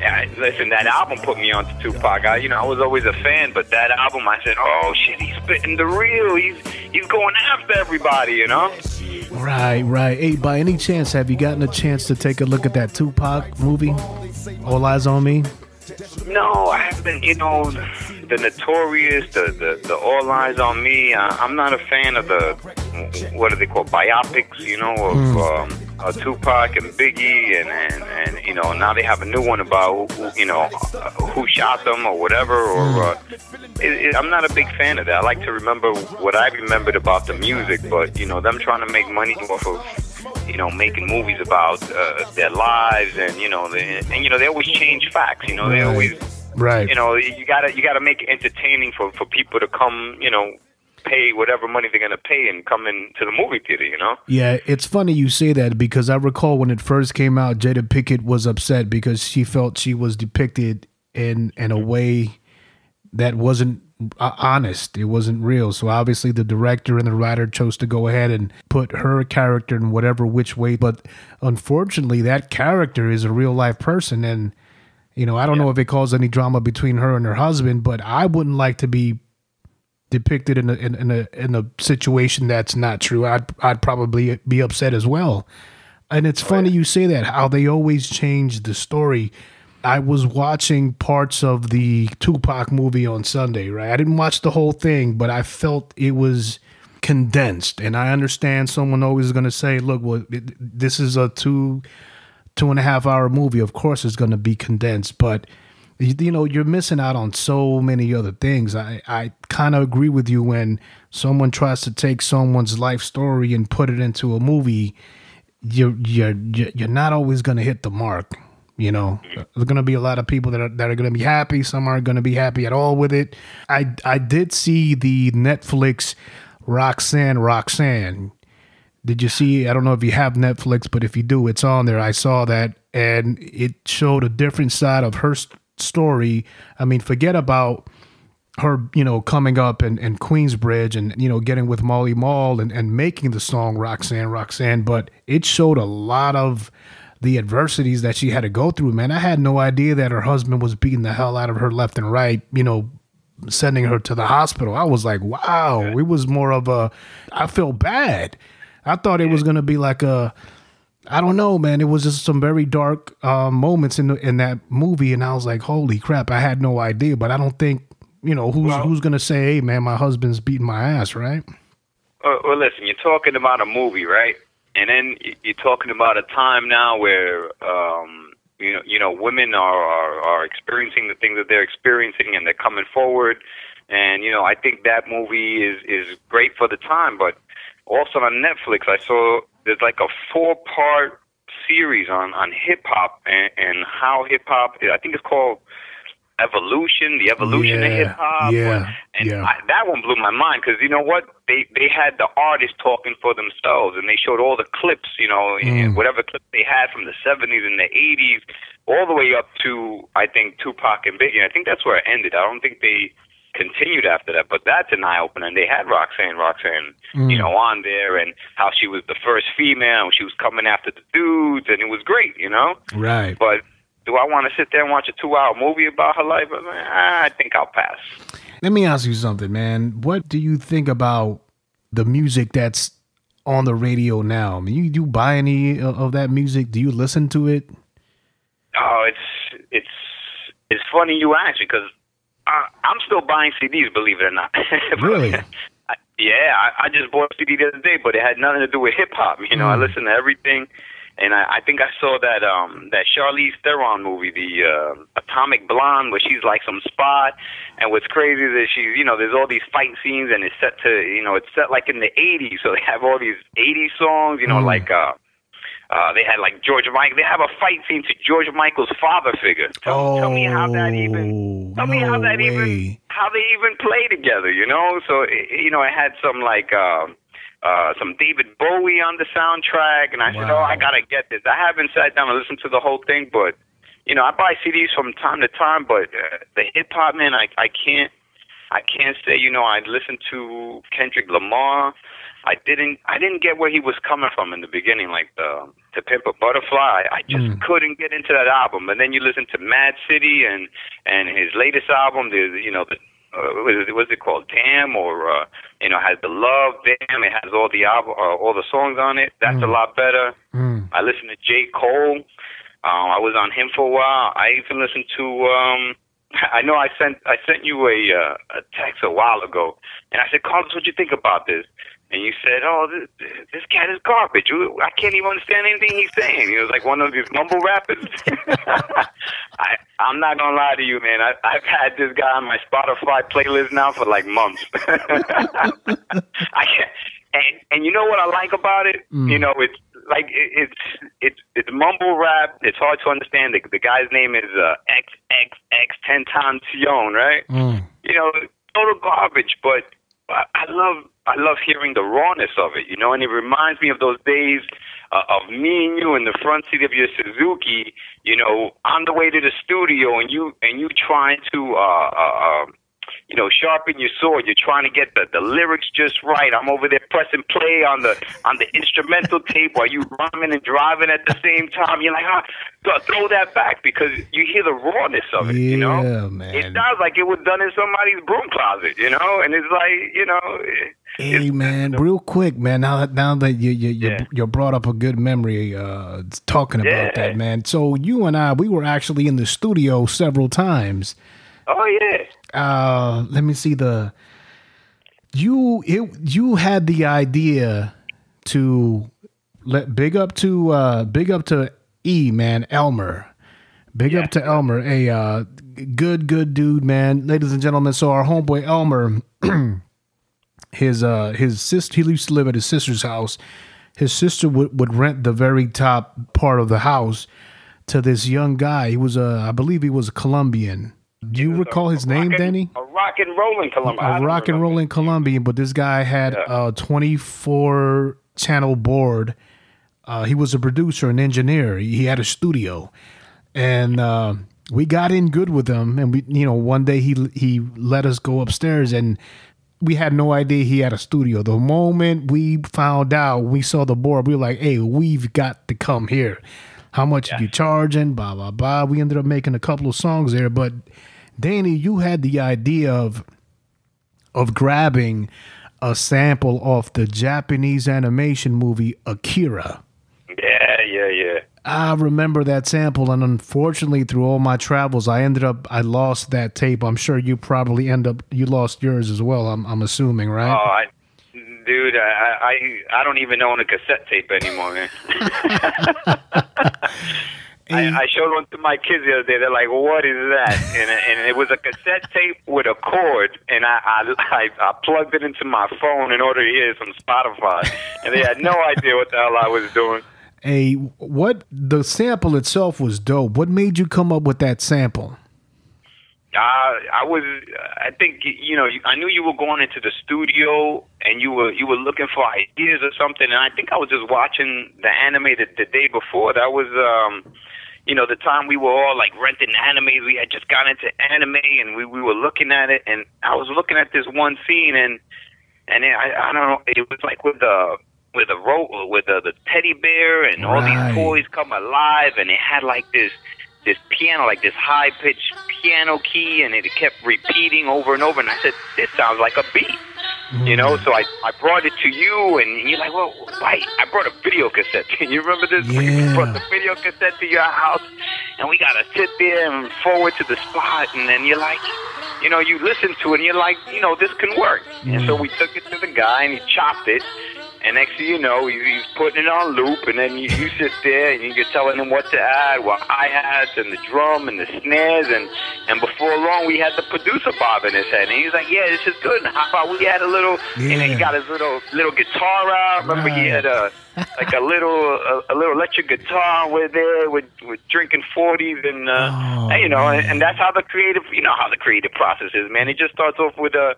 Yeah, listen, that album put me on to Tupac. I was always a fan, but that album, I said, oh shit, he's spitting the real. He's going after everybody, Right. Hey, by any chance, have you gotten a chance to take a look at that Tupac movie, All Eyes on Me? No, I haven't. The Notorious, the All Eyes on Me. I'm not a fan of the, what are they called, biopics, of Tupac and Biggie, and now they have a new one about who shot them or whatever. I'm not a big fan of that. I like to remember what I remembered about the music, but them trying to make money off of making movies about their lives, and they always change facts. They always, right. You gotta make it entertaining for people to come, pay whatever money they're gonna pay and come into the movie theater. Yeah, it's funny you say that because I recall when it first came out, Jada Pinkett was upset because she felt she was depicted in a way that wasn't honest. It wasn't real. So obviously the director and the writer chose to go ahead and put her character in whatever which way. But unfortunately, that character is a real life person. And, I don't know if it caused any drama between her and her husband, but I wouldn't like to be depicted in a situation that's not true. I'd probably be upset as well. And it's funny you say that, how they always change the story. I was watching parts of the Tupac movie on Sunday, right? I didn't watch the whole thing, but I felt it was condensed. And I understand someone always going to say, look, well, this is a 2.5 hour movie. Of course it's going to be condensed, but you're missing out on so many other things. I kind of agree with you when someone tries to take someone's life story and put it into a movie. You're not always going to hit the mark. There's going to be a lot of people that are going to be happy. Some aren't going to be happy at all with it. I did see the Netflix Roxanne. Did you see? I don't know if you have Netflix, but if you do, it's on there. I saw that, and it showed a different side of her story. I mean, forget about her, coming up in Queensbridge and, getting with Molly Mall and making the song Roxanne, but it showed a lot of the adversities that she had to go through, man. I had no idea that her husband was beating the hell out of her left and right, sending her to the hospital. I was like, wow, it was more of I felt bad. I thought it was going to be like I don't know, man. It was just some very dark moments in that movie. And I was like, holy crap, I had no idea. But I don't think, who's going to say, hey, man, my husband's beating my ass, right? Well, listen, you're talking about a movie, right? And then you're talking about a time now where, women are experiencing the things that they're experiencing, and they're coming forward. And, I think that movie is great for the time. But also on Netflix, I saw there's like a 4-part series on hip-hop and how hip-hop, I think it's called the evolution of hip hop. That one blew my mind because you know what? They had the artists talking for themselves, and they showed all the clips, and whatever clips they had from the 70s and the 80s, all the way up to I think Tupac and Biggie. And I think that's where it ended. I don't think they continued after that, but that's an eye opener. And they had Roxanne, on there, and how she was the first female, and she was coming after the dudes, and it was great, Right. But do I want to sit there and watch a 2-hour movie about her life? I think I'll pass. Let me ask you something, man. What do you think about the music that's on the radio now? I mean, you buy any of that music? Do you listen to it? Oh, it's funny you ask, because I'm still buying CDs, believe it or not. Really? I just bought a CD the other day, but it had nothing to do with hip hop. I listen to everything. And I think I saw that Charlize Theron movie, the Atomic Blonde, where she's like some spy. And what's crazy is that she's, there's all these fight scenes, and it's set to, it's set like in the 80s. So they have all these 80s songs, like they had like George Michael. They have a fight scene to George Michael's father figure. Tell me how that even. Tell me how that even. How they even play together, So it had some like. Some David Bowie on the soundtrack, and I said, I gotta get this. I haven't sat down and listened to the whole thing, but I buy CDs from time to time. But the hip hop, man, I can't say I listened to Kendrick Lamar. I didn't get where he was coming from in the beginning, like To Pimp a Butterfly. I just couldn't get into that album. And then you listen to Mad City and his latest album. What's it called? Damn, or has The Love. Damn, it has all the songs on it. That's a lot better. I listened to J. Cole. I was on him for a while. I even listened to. I know I sent you a text a while ago, and I said, Carlos, what'd you think about this? And you said, oh, this cat is garbage. I can't even understand anything he's saying. He was like one of these mumble rappers. I'm not going to lie to you, man. I've had this guy on my Spotify playlist now for like months. And you know what I like about it? You know, it's like it's mumble rap. It's hard to understand. The guy's name is XXX Tentacion, right? You know, total garbage, but I love hearing the rawness of it, you know, and it reminds me of those days of me and you in the front seat of your Suzuki, you know, on the way to the studio, and you trying to you know, sharpen your sword. You're trying to get the lyrics just right. I'm over there pressing play on the instrumental tape while you rhyming and driving at the same time. You're like, throw that back, because you hear the rawness of it, you know? Yeah, man. It sounds like it was done in somebody's broom closet, you know? And it's like, you know... Hey, man, real quick, man, now that you brought up a good memory talking about that, man. So you and I, we were actually in the studio several times. Oh, yeah. Let me see you had the idea to big up to E, man, Elmer. Big up to Elmer, a good dude, man. Ladies and gentlemen, so our homeboy Elmer, his sister, he used to live at his sister's house. His sister would rent the very top part of the house to this young guy. He was I believe he was a Colombian. Do you recall his name, Danny? A rock and rolling Colombian. A rock and rolling Colombian, but this guy had a 24 channel board. He was a producer, an engineer. He had a studio, and we got in good with him. And we, you know, one day he let us go upstairs, and we had no idea he had a studio. The moment we found out, we saw the board, we were like, "Hey, we've got to come here. How much are you charging?" Blah blah blah. We ended up making a couple of songs there, but Danny, you had the idea of grabbing a sample off the Japanese animation movie Akira. Yeah. I remember that sample, and unfortunately, through all my travels, I lost that tape. I'm sure you probably you lost yours as well. I'm assuming, right? Oh, dude, I don't even own a cassette tape anymore, man. I showed one to my kids the other day. They're like, "What is that?" And it was a cassette tape with a cord, and I plugged it into my phone in order to hear some Spotify, and they had no idea what the hell I was doing. Hey, the sample itself was dope. What made you come up with that sample? I think, you know, I knew you were going into the studio and you were looking for ideas or something. And I think I was just watching the anime the day before. That was, you know, the time we were all like renting animes. We had just gone into anime and we were looking at it. And I was looking at this one scene and I don't know, it was like with the teddy bear and all these toys come alive, and it had like this piano, like this high pitched piano key, and it kept repeating over and over. And I said, "This sounds like a beat," you know. So I brought it to you, and you're like, "Well, why?" I brought a video cassette. You remember this? Yeah. We brought the video cassette to your house, and we gotta sit there and forward to the spot, and then you're like, you know, you listen to it, and you're like, you know, this can work. And so we took it to the guy, and he chopped it. And next thing you know, he's putting it on loop, and then you sit there and you're telling him what to add, what hi-hats and the drum and the snares, and before long we had the producer Bob in his head, and he's like, "Yeah, this is good. And how about we add a little?" And then he got his little guitar out. Remember, he had a little electric guitar. We're there, we're drinking 40s, and you know, and that's how the creative process is, man. It just starts off with a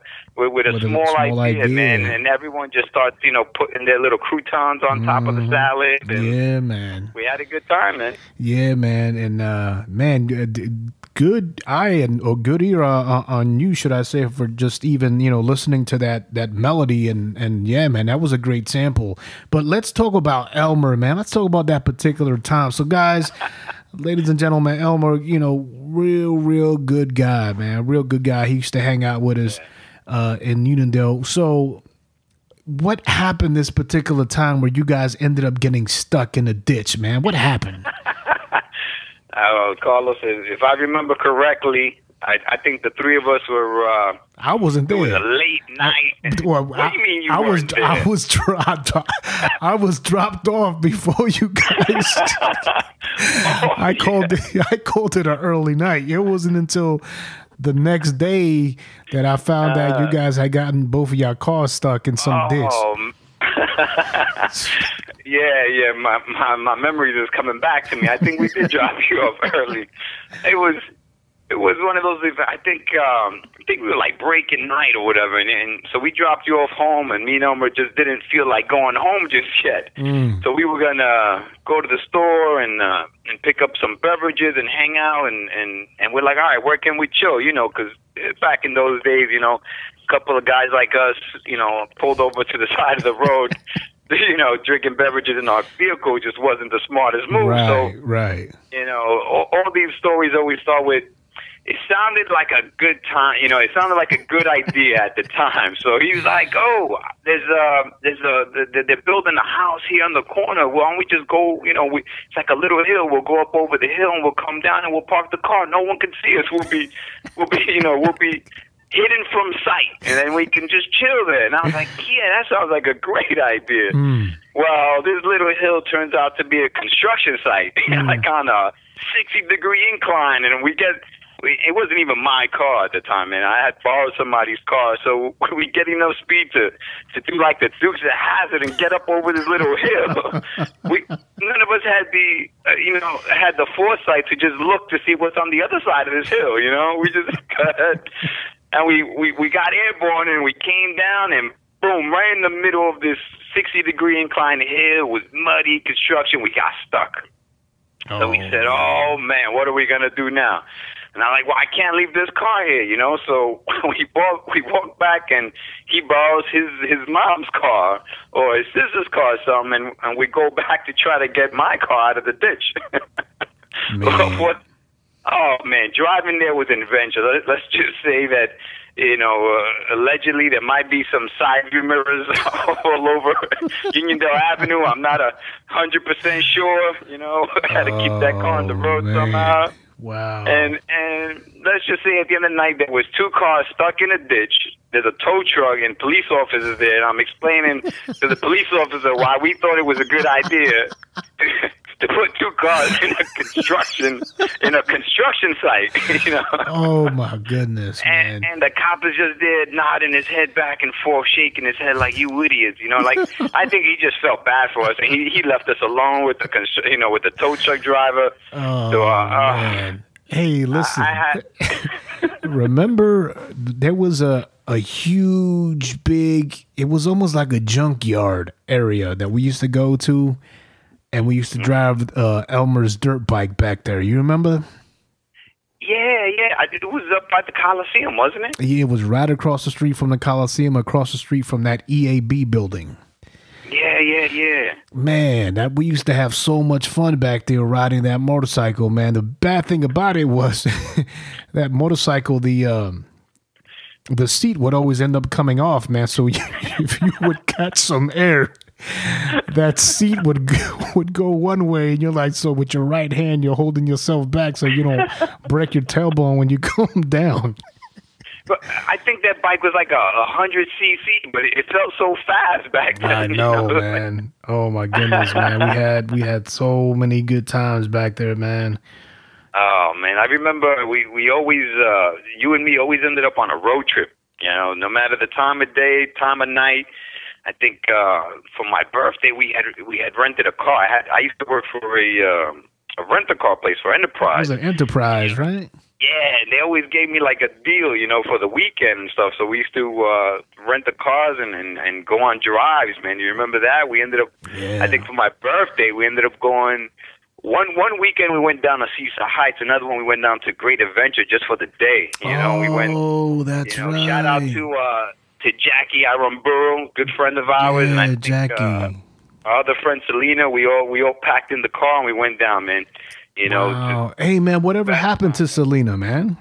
small idea, man, and everyone just starts, you know, putting their little croutons on top of the salad. And yeah, man. We had a good time, man. Yeah, man, and man, good eye or good ear on you, should I say, for just even, you know, listening to that melody, and yeah, man, that was a great sample. But let's talk about Elmer, man. Let's talk about that particular time. So, guys, ladies and gentlemen, Elmer, you know, real good guy, man, real good guy. He used to hang out with us in Uniondale. So, what happened this particular time where you guys ended up getting stuck in a ditch, man? What happened? Carlos, if I remember correctly, I think the three of us were. I wasn't there. It was a late night. What do you mean you weren't there? I was dropped off before you guys. I called it an early night. It wasn't until the next day that I found out you guys had gotten both of your cars stuck in some ditch. Yeah. My memories is coming back to me. I think we did drop you off early. It was one of those. I think we were like breaking night or whatever, and so we dropped you off home, and me and Elmer just didn't feel like going home just yet. So we were gonna go to the store and pick up some beverages and hang out, and we're like, all right, where can we chill? You know, because back in those days, you know, a couple of guys like us, you know, pulled over to the side of the road. You know, drinking beverages in our vehicle just wasn't the smartest move. Right. You know, all these stories always start with, it sounded like a good time, you know, it sounded like a good idea at the time. So he was like, oh, they're building a house here on the corner. Why don't we just go, you know, it's like a little hill. We'll go up over the hill and we'll come down and we'll park the car. No one can see us. We'll be hidden from sight, and then we can just chill there. And I was like, yeah, that sounds like a great idea. Well, this little hill turns out to be a construction site, like on a 60-degree incline, and it wasn't even my car at the time, and I had borrowed somebody's car, so we get enough speed to do like the Dukes of Hazzard and get up over this little hill. None of us had had the foresight to just look to see what's on the other side of this hill. You know, we just and we got airborne, and we came down, and boom, right in the middle of this 60-degree incline hill with muddy construction. We got stuck. So we said, oh man, what are we gonna do now? And I'm like, well, I can't leave this car here, you know. So we walked back, and he borrows his mom's car or his sister's car or something, and we go back to try to get my car out of the ditch. Oh man, driving there was an adventure. Let's just say that, you know, allegedly there might be some side view mirrors all over Uniondale Avenue. I'm not 100% sure. You know, I had to keep that car on the road somehow. Wow. And let's just say at the end of the night there was two cars stuck in a ditch. There's a tow truck and police officers there, and I'm explaining to the police officer why we thought it was a good idea to put two cars in a construction site, you know. Oh my goodness, man. And the cop is just there nodding his head back and forth, shaking his head like, you idiots, you know, like I think he just felt bad for us, and he left us alone with the tow truck driver. Oh man. Hey, listen. Remember there was a huge big, it was almost like a junkyard area that we used to go to. And we used to drive Elmer's dirt bike back there. You remember? Yeah. It was up by the Coliseum, wasn't it? Yeah, it was right across the street from the Coliseum, across the street from that EAB building. Yeah. Man, we used to have so much fun back there riding that motorcycle, man. The bad thing about it was that motorcycle, the seat would always end up coming off, man. So if you would catch some air, that seat would go one way, and you're like, so with your right hand, you're holding yourself back so you don't break your tailbone when you come down. But I think that bike was like 100 cc, but it felt so fast back then. I know, man. Oh my goodness, man. We had so many good times back there, man. Oh man, I remember we always you and me always ended up on a road trip. You know, no matter the time of day, time of night. I think for my birthday we had rented a car. I used to work for a rent-a-car place for Enterprise. It was an Enterprise, right? Yeah, and they always gave me like a deal, you know, for the weekend and stuff. So we used to rent the cars and go on drives, man. You remember that? We ended up, I think for my birthday, we ended up going, one weekend we went down to Seaside Heights, another one we went down to Great Adventure just for the day. You know, we went. Oh, that's right. Shout out to Jackie Aramburu, good friend of ours. Yeah, and I think, Jackie. Our other friend Selena, we all packed in the car and we went down, man. You know. Wow. Hey, man, whatever happened to Selena, man?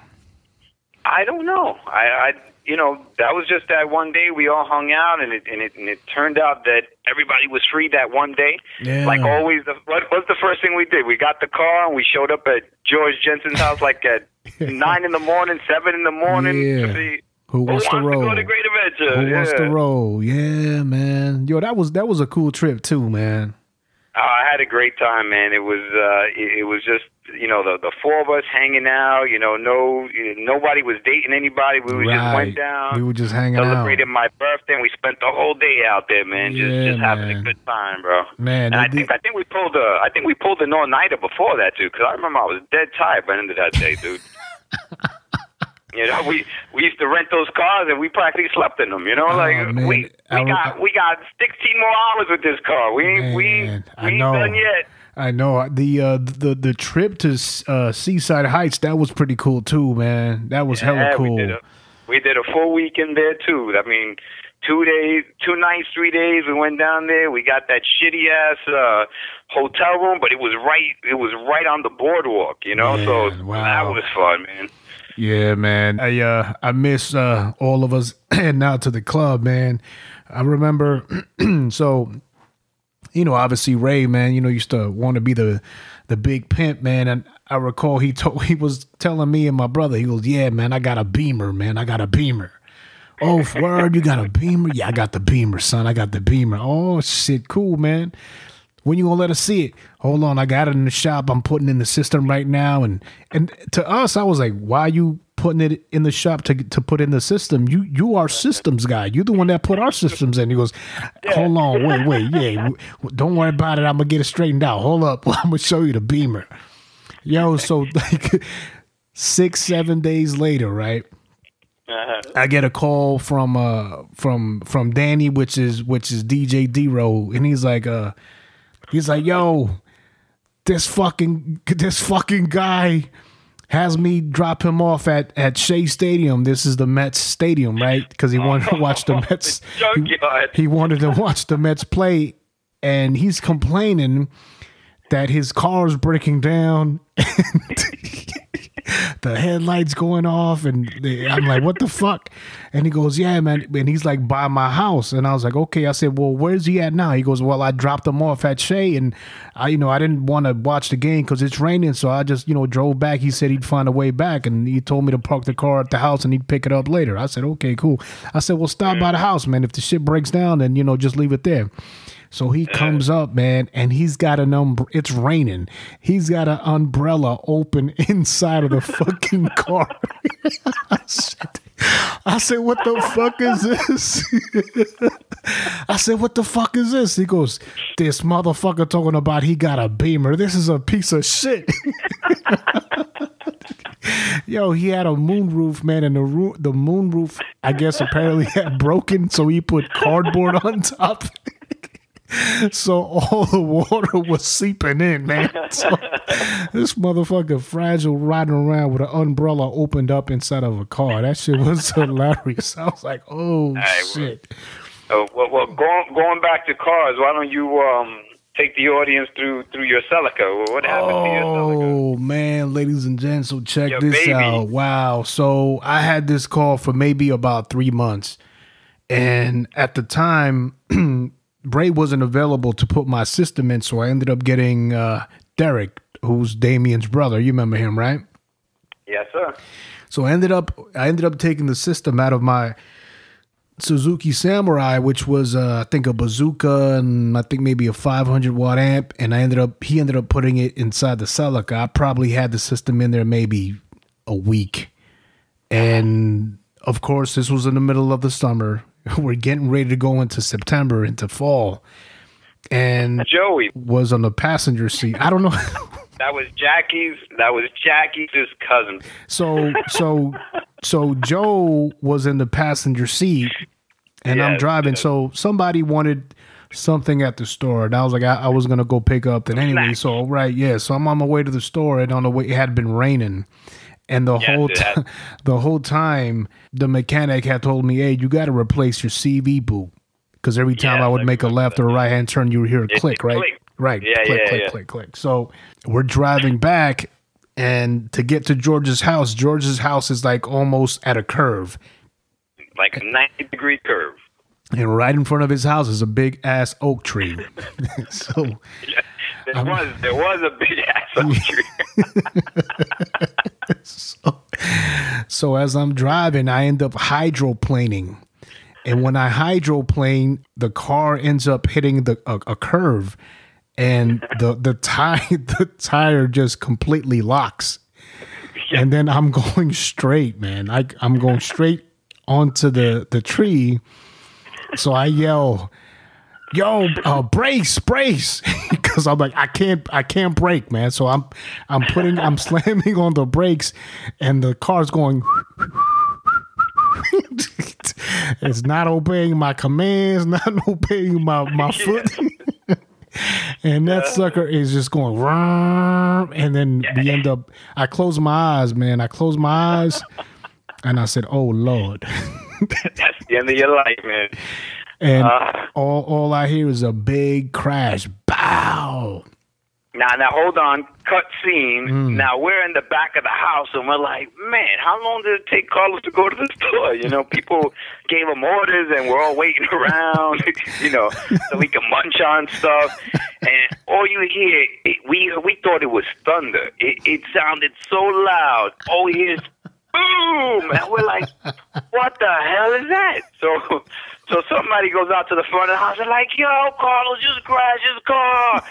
I don't know. I you know, that was just that one day we all hung out, and it turned out that everybody was free that one day. Yeah. Like always, what was the first thing we did? We got the car and we showed up at George Jensen's house like at 9 in the morning, 7 in the morning. Yeah. To see Who wants to roll? To go to Great Adventure? Who wants to roll? Yeah, man. Yo, that was a cool trip too, man. I had a great time, man. It was just, you know, the four of us hanging out. You know, nobody was dating anybody. We just went down. We were just hanging celebrated my birthday, and we spent the whole day out there, man. Just having a good time, bro. Man, and I think we pulled an all nighter before that too, because I remember I was dead tired by the end of that day, dude. You know, we used to rent those cars and we practically slept in them. You know, we got 16 more hours with this car. We ain't done yet. I know the trip to Seaside Heights, that was pretty cool too, man. That was hella cool. We did a full weekend there too. I mean, 2 days, 2 nights, 3 days. We went down there. We got that shitty ass hotel room, but it was right on the boardwalk. You know, so that was fun, man. Yeah, man. I miss all of us heading out to the club, man. I remember, so, you know, obviously Ray, man, you know, used to want to be the big pimp, man. And I recall he was telling me and my brother, he goes, yeah, man, I got a Beamer, man. I got a Beamer. Oh, word, you got a Beamer? Yeah, I got the Beamer, son. I got the Beamer. Oh, shit, cool, man. When you gonna let us see it? Hold on, I got it in the shop. I'm putting it in the system right now. And to us, I was like, why are you putting it in the shop to put in the system? You are systems guy. You're the one that put our systems in. He goes, hold on, wait, yeah. Don't worry about it. I'm gonna get it straightened out. Hold up. I'm gonna show you the Beamer. Yo, so like 6-7 days later, right? I get a call from Danny, which is DJ D-Ro, and he's like, yo, this fucking guy has me drop him off at Shea Stadium. This is the Mets stadium, right? Because he wanted to watch the Mets. He wanted to watch the Mets play, and he's complaining that his car's breaking down. The headlights going off, and I'm like, what the fuck? And he goes, yeah, man. And he's like, by my house. And I was like, okay. I said, well, where's he at now? He goes, well, I dropped him off at Shea, and I didn't want to watch the game because it's raining, so I just, drove back. He said he'd find a way back, and he told me to park the car at the house and he'd pick it up later. I said, okay, cool. I said, well, stop by the house, man. If the shit breaks down, then, just leave it there. So he comes up, man, and he's got it's raining. He's got an umbrella open inside of the fucking car. I said, what the fuck is this? I said, what the fuck is this? He goes, this motherfucker talking about he got a Beamer. This is a piece of shit. Yo, he had a moonroof, man, and the moonroof, I guess, apparently had broken, so he put cardboard on top. So all the water was seeping in, man. So this motherfucker fragile riding around with an umbrella opened up inside of a car. That shit was hilarious. I was like, oh, shit. Well, going back to cars, why don't you take the audience through your Celica? What happened to your Celica? Oh, man, ladies and gents, so check this out. Wow. So I had this car for maybe about 3 months. And at the time, Ray wasn't available to put my system in, so I ended up getting Derek, who's Damien's brother. You remember him, right? Yes, sir. So I ended up taking the system out of my Suzuki Samurai, which was I think a bazooka and I think maybe a 500 watt amp, and he ended up putting it inside the Celica. I probably had the system in there maybe a week, and of course this was in the middle of the summer. We're getting ready to go into September, into fall. And Joey was on the passenger seat. I don't know. That was Jackie's cousin. So Joe was in the passenger seat, and I'm driving. Yes. So somebody wanted something at the store, and I was like, I was gonna go pick up. And anyway, so so I'm on my way to the store, and on the way it had been raining. And the whole time, the mechanic had told me, hey, you got to replace your CV boot. Because every time I would make a left or a right-hand turn, you would hear a click, right? Click. Right. Yeah, click. So we're driving back, and to get to George's house is like almost at a curve. Like a 90-degree curve. And right in front of his house is a big-ass oak tree. So... Yeah. There was a big ass oak tree. So as I'm driving, I end up hydroplaning. And when I hydroplane, the car ends up hitting a curve. and the tire just completely locks. Yeah. And then I'm going straight, man. I'm going straight onto the tree. So I yell, "Yo, brace!" Because I'm like, I can't brake, man. So I'm slamming on the brakes, and the car's going. It's not obeying my commands, not obeying my foot. And that sucker is just going, and then we end up, I close my eyes, man. I close my eyes, and I said, "Oh, Lord." That's the end of your life, man. And all I hear is a big crash. Bow. Now, hold on. Cut scene. Now, we're in the back of the house, and we're like, man, how long did it take Carlos to go to the store? You know, people gave him orders, and we're all waiting around, you know, so we can munch on stuff. And all you hear, we thought it was thunder. It sounded so loud. All you hear is boom! And we're like, what the hell is that? So somebody goes out to the front of the house and like, yo, Carlos just crashed his car.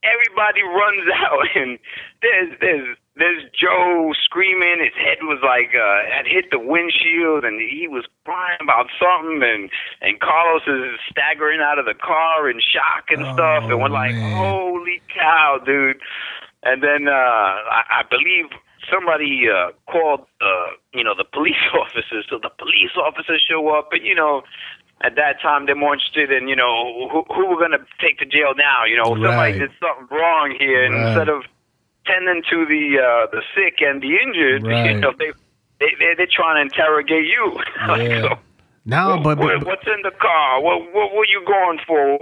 Everybody runs out, and there's Joe screaming. His head was like had hit the windshield, and he was crying about something. And Carlos is staggering out of the car in shock and stuff. And we're like, holy cow, dude! And then I believe somebody called the police officers. So the police officers show up, and at that time, they're more interested in, who we're going to take to jail now. Somebody did something wrong here. And instead of tending to the sick and the injured, they're trying to interrogate you. What's in the car? What were you going for?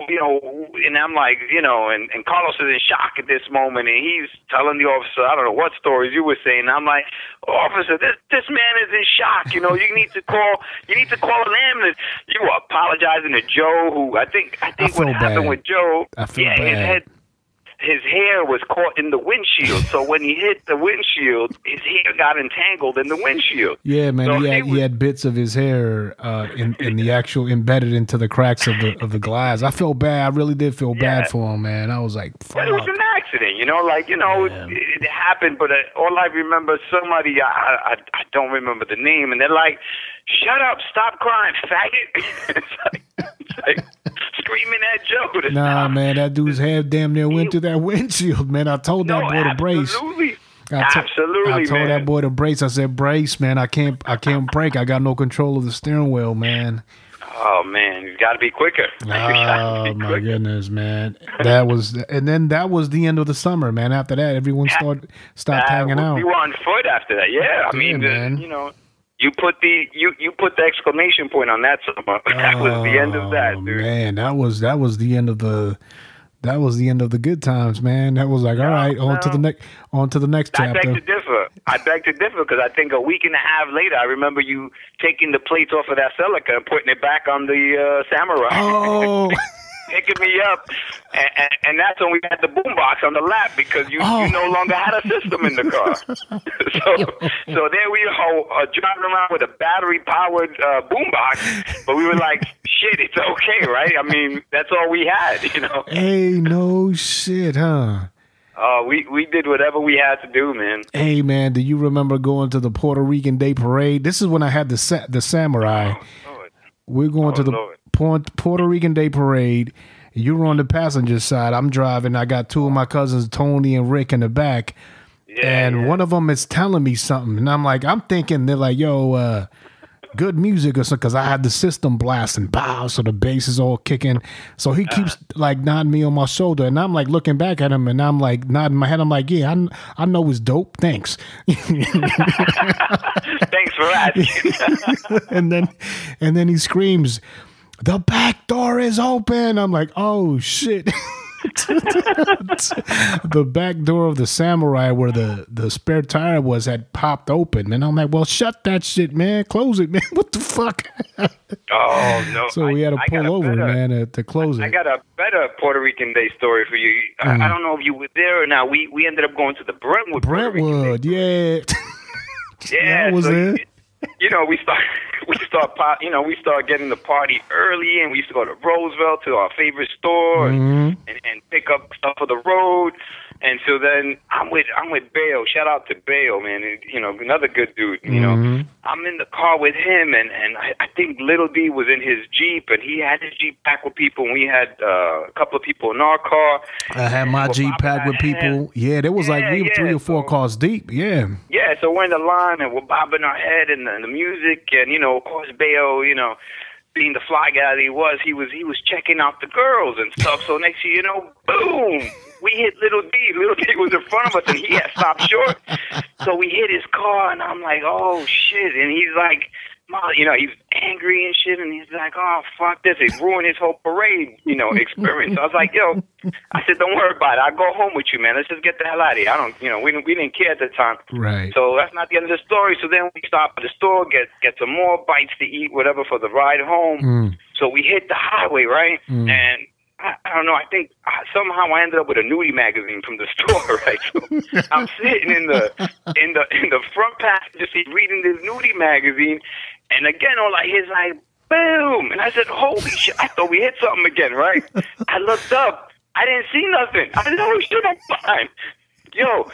And I'm like, and Carlos is in shock at this moment, and he's telling the officer, I don't know what stories you were saying. I'm like, officer, this man is in shock. You need to call an ambulance. You were apologizing to Joe, who I think what happened with Joe. I feel bad. His hair was caught in the windshield, so when he hit the windshield, his hair got entangled in the windshield. Yeah, man, so he had bits of his hair in the actual embedded into the cracks of the glass. I felt bad. I really did feel bad for him, man. I was like, fuck. It was an accident, it happened. But all I remember, somebody I don't remember the name, and they're like, "Shut up! Stop crying, faggot!" it's like screaming at Joe. Nah, man, that dude's head damn near went through that windshield, man. I told that boy to brace. Absolutely. I told that boy to brace. I said, "Brace, man. I can't brake. I got no control of the steering wheel, man." Oh man, you got to be quicker. Oh my goodness, man. That was the end of the summer, man. After that, everyone stopped hanging out. We were on foot after that. Yeah, I mean, man. You put the exclamation point on that summer. That was the end of that, dude. Man, that was the end of the good times, man. That was like, all right, on to the next chapter. I beg to differ because I think a week and a half later, I remember you taking the plates off of that Celica and putting it back on the Samurai. Oh. Picking me up, and that's when we had the boombox on the lap because you no longer had a system in the car. so there we are driving around with a battery-powered boombox, but we were like, shit, it's okay, right? I mean, that's all we had, Hey, no shit, huh? We did whatever we had to do, man. Hey, man, do you remember going to the Puerto Rican Day Parade? This is when I had the Samurai. We're going to the Puerto Rican Day Parade. You were on the passenger side. I'm driving. I got two of my cousins, Tony and Rick, in the back. One of them is telling me something. And I'm thinking, they're like, yo, good music or something, because I had the system blasting. Bow, so the bass is all kicking. So he keeps nodding me on my shoulder. And I'm looking back at him, and I'm nodding my head. I'm like, yeah, I know it's dope. Thanks. Thanks for asking. and then he screams, "The back door is open." I'm like, oh shit. The back door of the Samurai where the spare tire was had popped open, and I'm like, well, shut that shit, man. Close it, man. What the fuck? Oh no. So we had to pull over, man, to close it. I got a better Puerto Rican Day story for you. I don't know if you were there or not. We ended up going to the Brentwood. Yeah. Yeah, I was there. We we start getting the party early, and we used to go to Roosevelt to our favorite store and pick up stuff for the road. And so then I'm with Bayo. Shout out to Bayo, man. Another good dude. I'm in the car with him, and I think Little D was in his Jeep, and he had his Jeep packed with people, and we had a couple of people in our car. I had my Jeep packed with people. Yeah, there was we were 3 or 4 cars deep. Yeah. Yeah, so we're in the line, and we're bobbing our head, and the music, and of course Bayo, being the fly guy that he was checking out the girls and stuff. So next thing you know, boom, we hit Little D. Little D was in front of us, and he had stopped short. So we hit his car, and I'm like, oh shit! And he's like, he's angry and shit, and he's like, oh fuck this! It ruined his whole parade, experience. So I was like, yo, I said, don't worry about it. I'll go home with you, man. Let's just get the hell out of here. I don't, we didn't care at the time. Right. So that's not the end of the story. So then we stop at the store, get some more bites to eat, whatever, for the ride home. So we hit the highway, right? And I don't know. I think somehow I ended up with a nudie magazine from the store, right? So I'm sitting in the front passenger seat reading this nudie magazine, and again, all I hear is like, boom, and I said, holy shit! I thought we hit something again, right? I looked up, I didn't see nothing. I said, oh shit, I'm fine. Yo,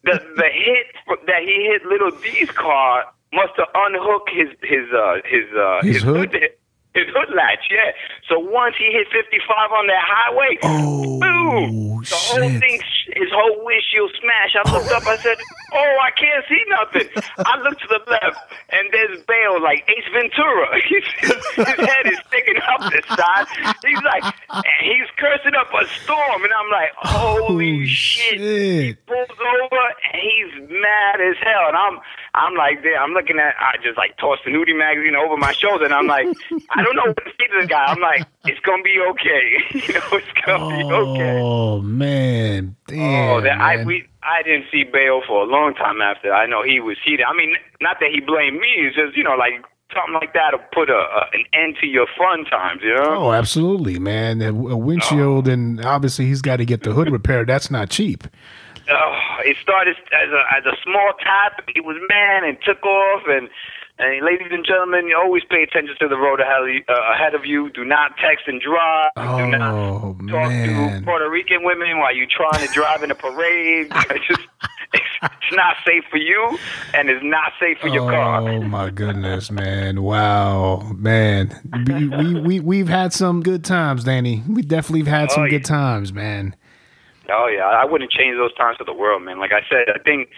the hit that he hit Little D's car must have unhooked his hood. His hood latch, yeah. So once he hit 55 on that highway, boom, the whole thing, his whole windshield smashed. I looked up, I said, oh, I can't see nothing. I looked to the left, and there's Bale like Ace Ventura. His head is sticking up the side. He's like, he's cursing up a storm, and I'm like, holy shit. He pulls over, and he's mad as hell, and I'm like, there. I'm looking at, I just like tossed the nudie magazine over my shoulder, and I'm like, I don't know what to say to this guy. I'm like, it's gonna be okay. It's gonna be okay. Oh man, damn. Man. I didn't see Bayo for a long time after. I know he was heated. I mean, not that he blamed me. It's just like something like that to put an end to your fun times. Oh, absolutely, man. A windshield, and obviously he's got to get the hood repaired. That's not cheap. It started as a small tap. He was mad and took off. And ladies and gentlemen, you always pay attention to the road ahead of you. Do not text and drive. Do not talk to Puerto Rican women while you're trying to drive in a parade. It's not safe for you, and it's not safe for your car. Oh my goodness, man! Wow, man. We've had some good times, Danny. We definitely have had some good times, man. Oh yeah, I wouldn't change those times for the world, man. Like I said, I think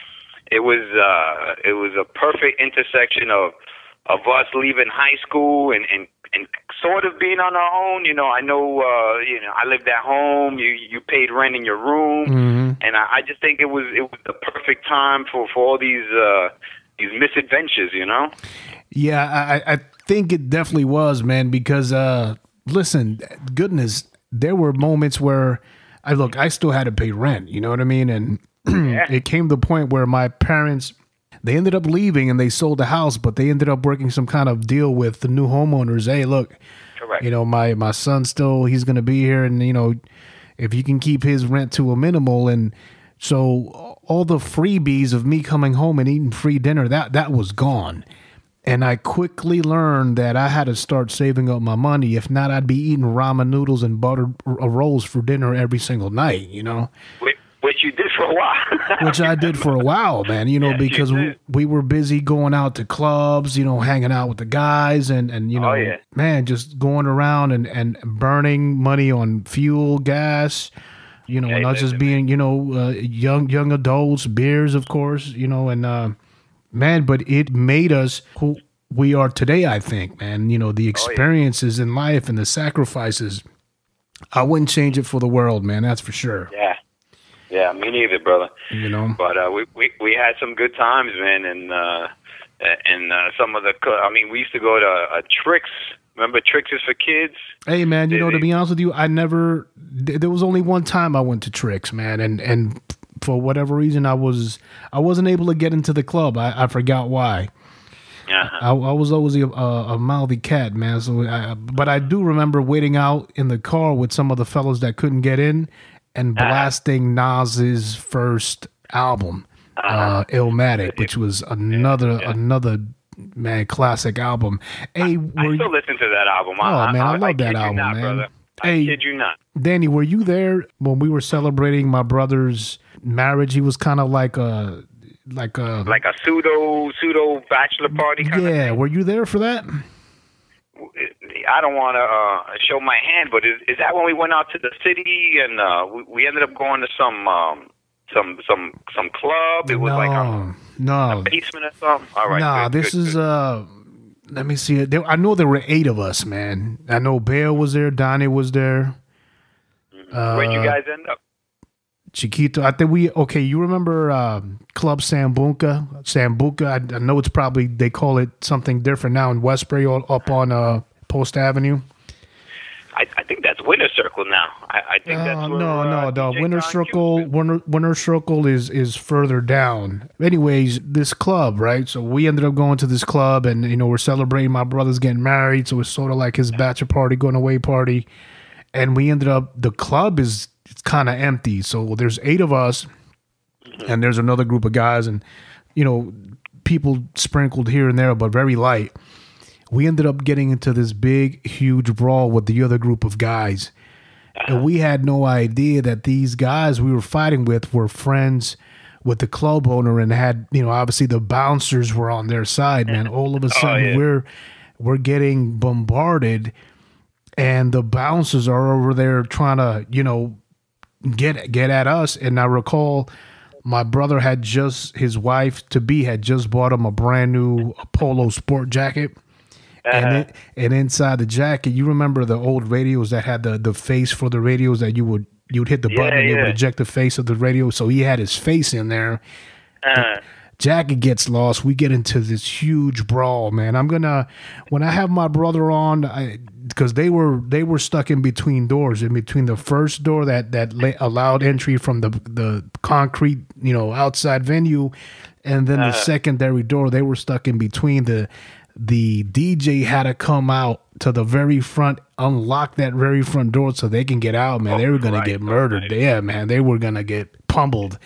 it was a perfect intersection of us leaving high school and sort of being on our own. I know I lived at home. You paid rent in your room, and I just think it was the perfect time for all these misadventures. Yeah, I think it definitely was, man. Because listen, goodness, there were moments where I still had to pay rent. You know what I mean? And it came to the point where my parents, they ended up leaving and they sold the house, but they ended up working some kind of deal with the new homeowners. Hey, look, correct. My son he's going to be here, and if you can keep his rent to a minimal. And so all the freebies of me coming home and eating free dinner, that was gone. And I quickly learned that I had to start saving up my money. If not, I'd be eating ramen noodles and buttered rolls for dinner every single night, Which you did for a while. Which I did for a while, man, because we were busy going out to clubs, hanging out with the guys and man, just going around and burning money on fuel, gas, and not just being, young adults, beers, of course, and man, but it made us who we are today, I think, man. The experiences in life and the sacrifices, I wouldn't change it for the world, man. That's for sure. Yeah, me neither, brother. But we had some good times, man, and some of the. We used to go to Tricks. Remember Tricks is for kids? Hey, man, to be honest with you, there was only one time I went to Tricks, man, and for whatever reason, I wasn't able to get into the club. I forgot why. I was always a mouthy cat, man. So, but I do remember waiting out in the car with some of the fellas that couldn't get in and blasting Nas's first album, Illmatic, which was another man, classic album. Hey, I still listen to that album. I love that album, man. Brother. Hey, I kid you not. Danny, were you there when we were celebrating my brother's marriage? He was kind of like a pseudo bachelor party kind of thing. Yeah, were you there for that? I don't want to show my hand, but is that when we went out to the city and we ended up going to some club? It was like a basement or something. All right. Nah, this is let me see it. I know there were 8 of us, man. I know Bale was there, Donnie was there. Where'd you guys end up? Chiquito. I think you remember Club Sambuca? I know it's probably, they call it something different now in Westbury up on Post Avenue. I think that's Winter Circle now. I think that's where, no. Winter Circle is further down. Anyways, this club, right? So we ended up going to this club, and we're celebrating my brother's getting married, so it's sort of like his bachelor party, going away party, and we ended up. The club it's kind of empty, so there's 8 of us, and there's another group of guys, and people sprinkled here and there, but very light. We ended up getting into this big, huge brawl with the other group of guys. And we had no idea that these guys we were fighting with were friends with the club owner, and had, obviously the bouncers were on their side, man. All of a sudden we're getting bombarded, and the bouncers are over there trying to, get at us. And I recall my brother his wife to be had just bought him a brand new polo sport jacket. And inside the jacket, you remember the old radios that had the face for the radios that you'd hit the button and it would eject the face of the radio. So he had his face in there. Jacket gets lost. We get into this huge brawl, man. When I have my brother on, because they were stuck in between doors, in between the first door that allowed entry from the concrete, outside venue, and then the secondary door. They were stuck in between. The DJ had to come out to the very front, unlock that very front door so they can get out, man. They were going to get murdered. Yeah, man. They were going to get pummeled.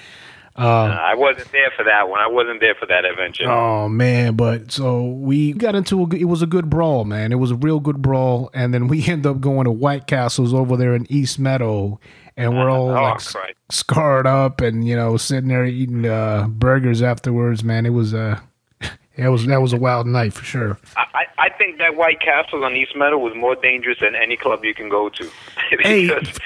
I wasn't there for that one. I wasn't there for that adventure. Oh, man. But so we got into it was a good brawl, man. It was a real good brawl. And then we ended up going to White Castle's over there in East Meadow. And we're all scarred up and, sitting there eating burgers afterwards, man. It was that was a wild night for sure. I think that White Castle on East Meadow was more dangerous than any club you can go to.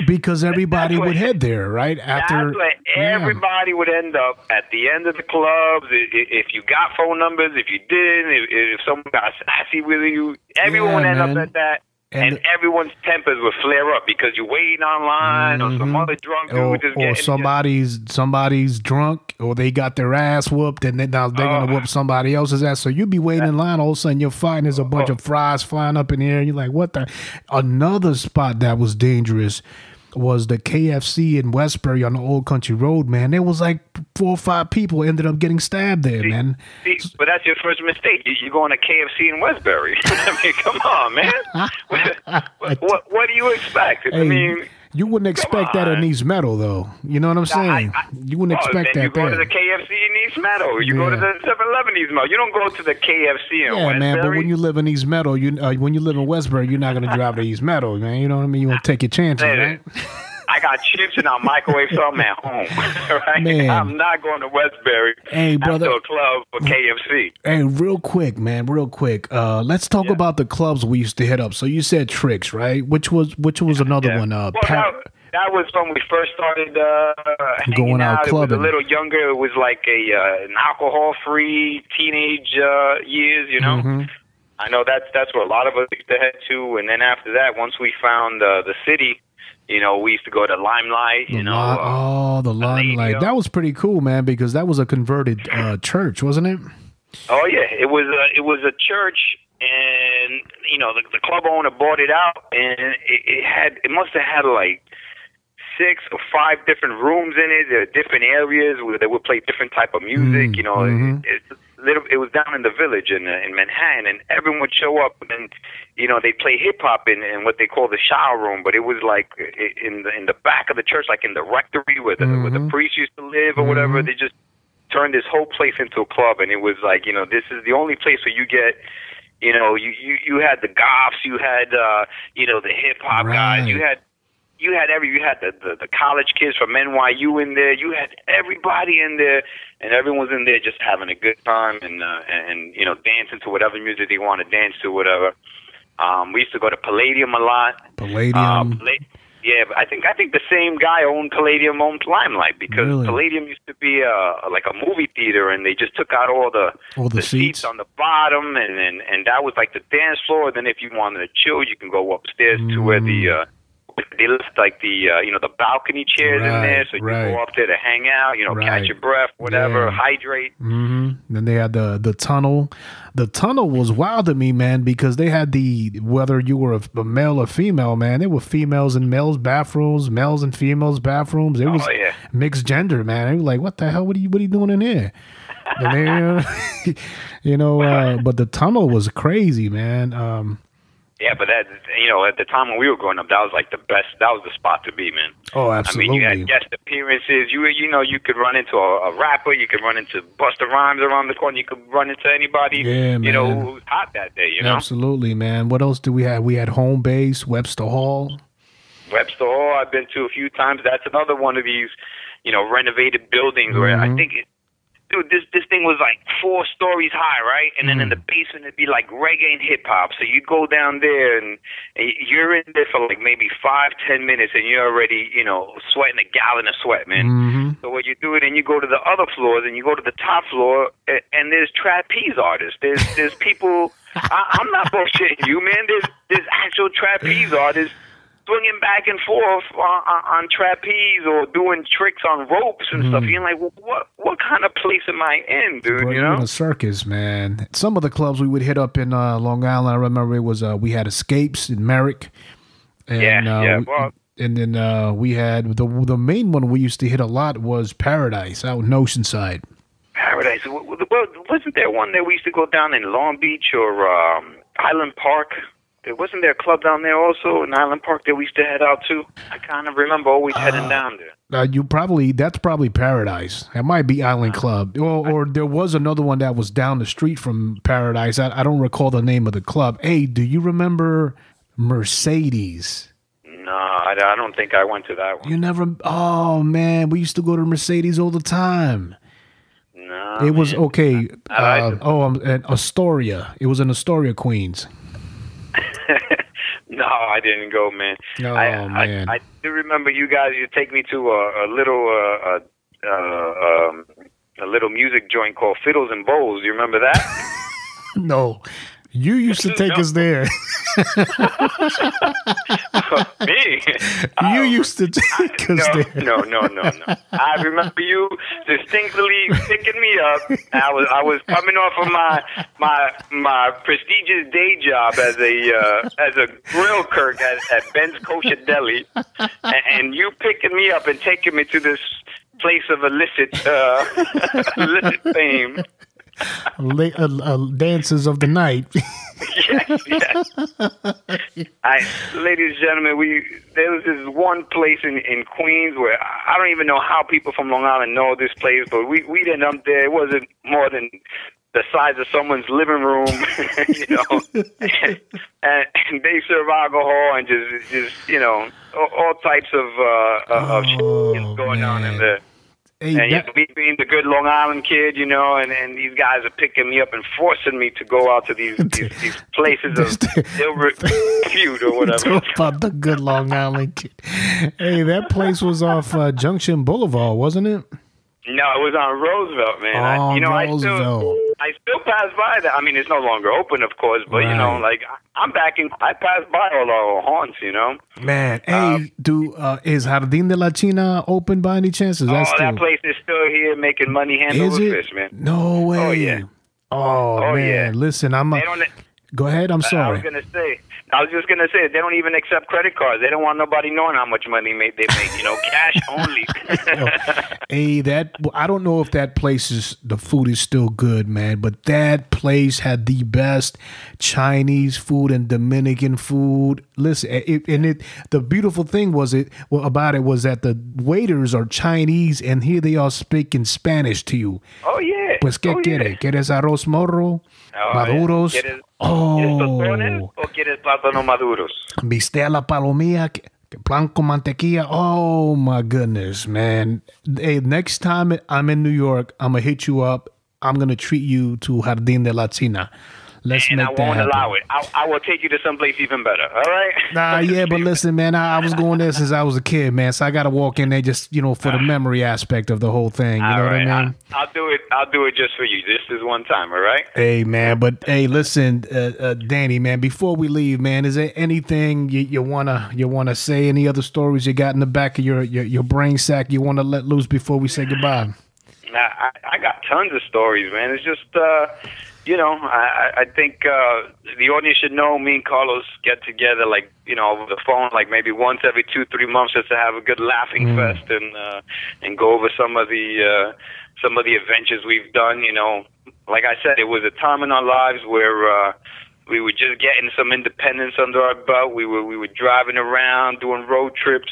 because everybody would head there, right? That's where everybody would end up at the end of the clubs. If you got phone numbers, if you didn't, if someone got sassy with you, everyone would end up at that. And everyone's tempers would flare up because you're waiting online, or some other drunk dude just getting... Or somebody's drunk, or they got their ass whooped, and now they're going to whoop somebody else's ass. So you'd be waiting in line, all of a sudden you're fighting, there's a bunch of fries flying up in the air, and you're like, what the... Another spot that was dangerous was the KFC in Westbury on the Old Country Road, man. There was like 4 or 5 people ended up getting stabbed there, man. But that's your first mistake. You're going to KFC in Westbury. I mean, come on, man. What do you expect? Hey, I mean, you wouldn't expect that in East Meadow, though. You know what I'm saying? You wouldn't expect that there. You go to the KFC in East Meadow. You go to the 7-Eleven East Meadow. You don't go to the KFC in Westbury. Man, but when you live in East Meadow, when you live in Westbury, you're not going to drive to East Meadow, man. You know what I mean? You want to take your chances, right? I got chips and I'll microwave something at home. Right? Man. I'm not going to Westbury brother, after a club for KFC. Hey, real quick, man, real quick. Let's talk about the clubs we used to hit up. So you said Tricks, right? Which was another one? That was when we first started going out clubbing. It was a little younger. It was like an alcohol-free teenage years, I know that's where a lot of us used to head to. And then after that, once we found the city, we used to go to Limelight, the Limelight. That was pretty cool, man, because that was a converted church, wasn't it? Oh, yeah. It was a church, and, the club owner bought it out, and it must have had like 6 or 5 different rooms in it. There are different areas where they would play different type of music. It was down in the Village in Manhattan, and everyone would show up, and they play hip hop in what they call the shower room, but it was like in the back of the church, like in the rectory where the priest used to live or whatever. They just turned this whole place into a club, and it was like, you know, this is the only place where you get, you know, you had the goths, you had you know, the hip hop guys, you had the college kids from NYU in there, you had everybody in there, and everyone's in there just having a good time and you know, dancing to whatever music they want to dance to, whatever. We used to go to Palladium a lot. Palladium. Yeah, but I think the same guy owned Palladium, owned Limelight, because Really? Palladium used to be like a movie theater, and they just took out all the seats on the bottom, and that was like the dance floor. Then if you wanted to chill, you can go upstairs to where they left like the you know, the balcony chairs in there, so you go up there to hang out, you know, catch your breath, whatever, hydrate. Then they had the tunnel. The tunnel was wild to me, man, because they had whether you were a male or female, man, there were females in males' bathrooms, males and females' bathrooms. It was mixed gender, man. They were like, what the hell? What are you doing in here? And they, you know, but the tunnel was crazy, man. Yeah, but that, you know, at the time when we were growing up, that was like the best. That was the spot to be, man. Oh, absolutely. I mean, you had guest appearances. You know, you could run into a rapper. You could run into Busta Rhymes around the corner. You could run into anybody. Yeah, man. You know, who was hot that day. You know, absolutely, man. What else did we have? We had Home Base, Webster Hall. Webster Hall, I've been to a few times. That's another one of these, you know, renovated buildings where I think dude, this thing was like 4 stories high, right? And then in the basement it'd be like reggae and hip hop. So you go down there and you're in there for like maybe 5-10 minutes, and you're already, you know, sweating a gallon of sweat, man. So what you do, then you go to the other floors, and you go to the top floor, and there's trapeze artists. There's people. I'm not bullshitting you, man. There's actual trapeze artists swinging back and forth on trapeze or doing tricks on ropes and stuff. You're like, well, what kind of place am I in, dude? Bro, you know, in a circus, man. Some of the clubs we would hit up in Long Island, I remember it was we had Escapes in Merrick, and and then we had the main one we used to hit a lot was Paradise out in Oceanside. Paradise. Well, wasn't there one that we used to go down in Long Beach or Island Park? Wasn't there a club down there also in Island Park that we used to head out to? I kind of remember always heading down there. That's probably Paradise. It might be Island Club. Or there was another one that was down the street from Paradise. I don't recall the name of the club. Hey, do you remember Mercedes? No, I don't think I went to that one. You never? Oh, man. We used to go to Mercedes all the time. No. It was okay. Astoria. It was in Astoria, Queens. No, I didn't go, man. Oh, man. I do remember you guys. You take me to a little music joint called Fiddles and Bowls. You remember that? No, you used to take us there. Me? You used to take us there. No. I remember you distinctly picking me up. I was coming off of my prestigious day job as a grill clerk at Ben's Kosher Deli, and you picking me up and taking me to this place of illicit fame. Dances of the night. Yes. Ladies and gentlemen, there was this one place in Queens where I don't even know how people from Long Island know this place, but we ended up there. It wasn't more than the size of someone's living room, you know, and they serve alcohol and just you know, all types of shit going on in there. Hey, and me being the good Long Island kid, you know, and these guys are picking me up and forcing me to go out to these places of ill repute or whatever. About the good Long Island kid. Hey, that place was off Junction Boulevard, wasn't it? No, it was on Roosevelt, man. Roosevelt. I still pass by that. I mean, it's no longer open, of course, but you know, like I pass by all our haunts, you know. Man, hey, is Jardín de la China open by any chance? That place is still here making money hand over fist, man. No way. Oh yeah. Oh man, yeah. Listen, go ahead. I'm sorry. I was gonna say. I was just gonna say they don't even accept credit cards. They don't want nobody knowing how much money they make. Cash only. Hey, I don't know if that place the food is still good, man. But that place had the best Chinese food and Dominican food. Listen, the beautiful thing about it was that the waiters are Chinese, and here they are speaking Spanish to you. Oh yeah. Pues qué quiere? ¿Quieres arroz morro? Maduros? ¿Quieres tostones o quieres plátanos maduros? Viste a la palomilla? Plan con mantequilla? Oh my goodness, man. Hey, next time I'm in New York, I'm going to hit you up. I'm going to treat you to Jardín de la China. Let's and make I that won't happen. allow it. I will take you to someplace even better. All right? Nah, yeah, but listen, man, I was going there since I was a kid, man. So I got to walk in there just, for the memory aspect of the whole thing. You know what I mean? I'll do it. I'll do it just for you. This is one time, all right? Hey, man, but hey, listen, Danny, man, before we leave, man, is there anything you wanna say? Any other stories you got in the back of your brain sack you want to let loose before we say goodbye? Nah, I got tons of stories, man. It's just, I think the audience should know me and Carlos get together, over the phone, maybe once every 2-3 months, just to have a good laughing fest and go over some of the adventures we've done. Like I said, it was a time in our lives where we were just getting some independence under our belt. We were driving around, doing road trips,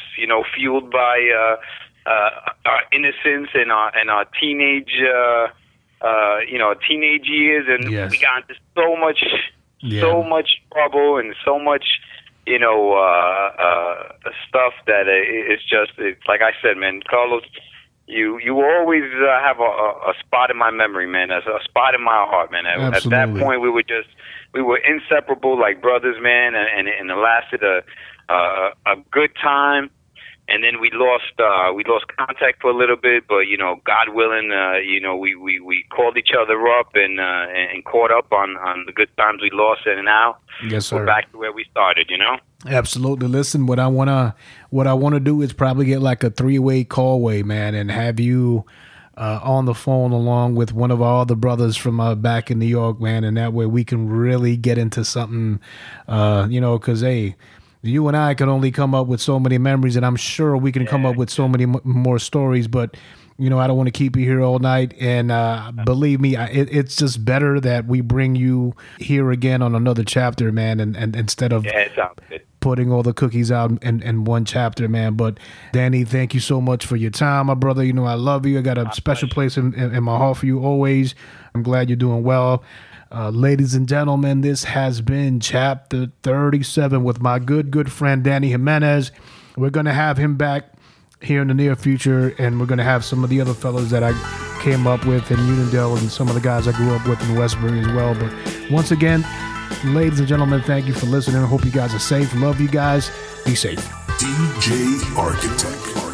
fueled by our innocence and our teenage years, and yes. we got into so much trouble and so much stuff that it's like I said, man, Carlos, you always have a spot in my memory, man, a spot in my heart, man. At that point, we were inseparable, like brothers, man, and it lasted a good time. And then we lost contact for a little bit, but God willing, we called each other up and caught up on the good times we lost, and now yes, sir. We're back to where we started. Absolutely. Listen, what I wanna do is probably get like a 3-way callway, man, and have you on the phone along with one of our other brothers from back in New York, man, and that way we can really get into something, because hey. You and I can only come up with so many memories, and I'm sure we can come up with so many more stories. But, I don't want to keep you here all night. And believe me, it's just better that we bring you here again on another chapter, man, and instead of putting all the cookies out in one chapter, man. But, Danny, thank you so much for your time, my brother. I love you. I got a special place in my heart for you always. I'm glad you're doing well. Ladies and gentlemen, this has been Chapter 37 with my good friend Danny Jimenez. We're going to have him back here in the near future, and we're going to have some of the other fellows that I came up with in Unionville and some of the guys I grew up with in Westbury as well. But once again, ladies and gentlemen, thank you for listening. I hope you guys are safe. Love you guys. Be safe. DJ Architect.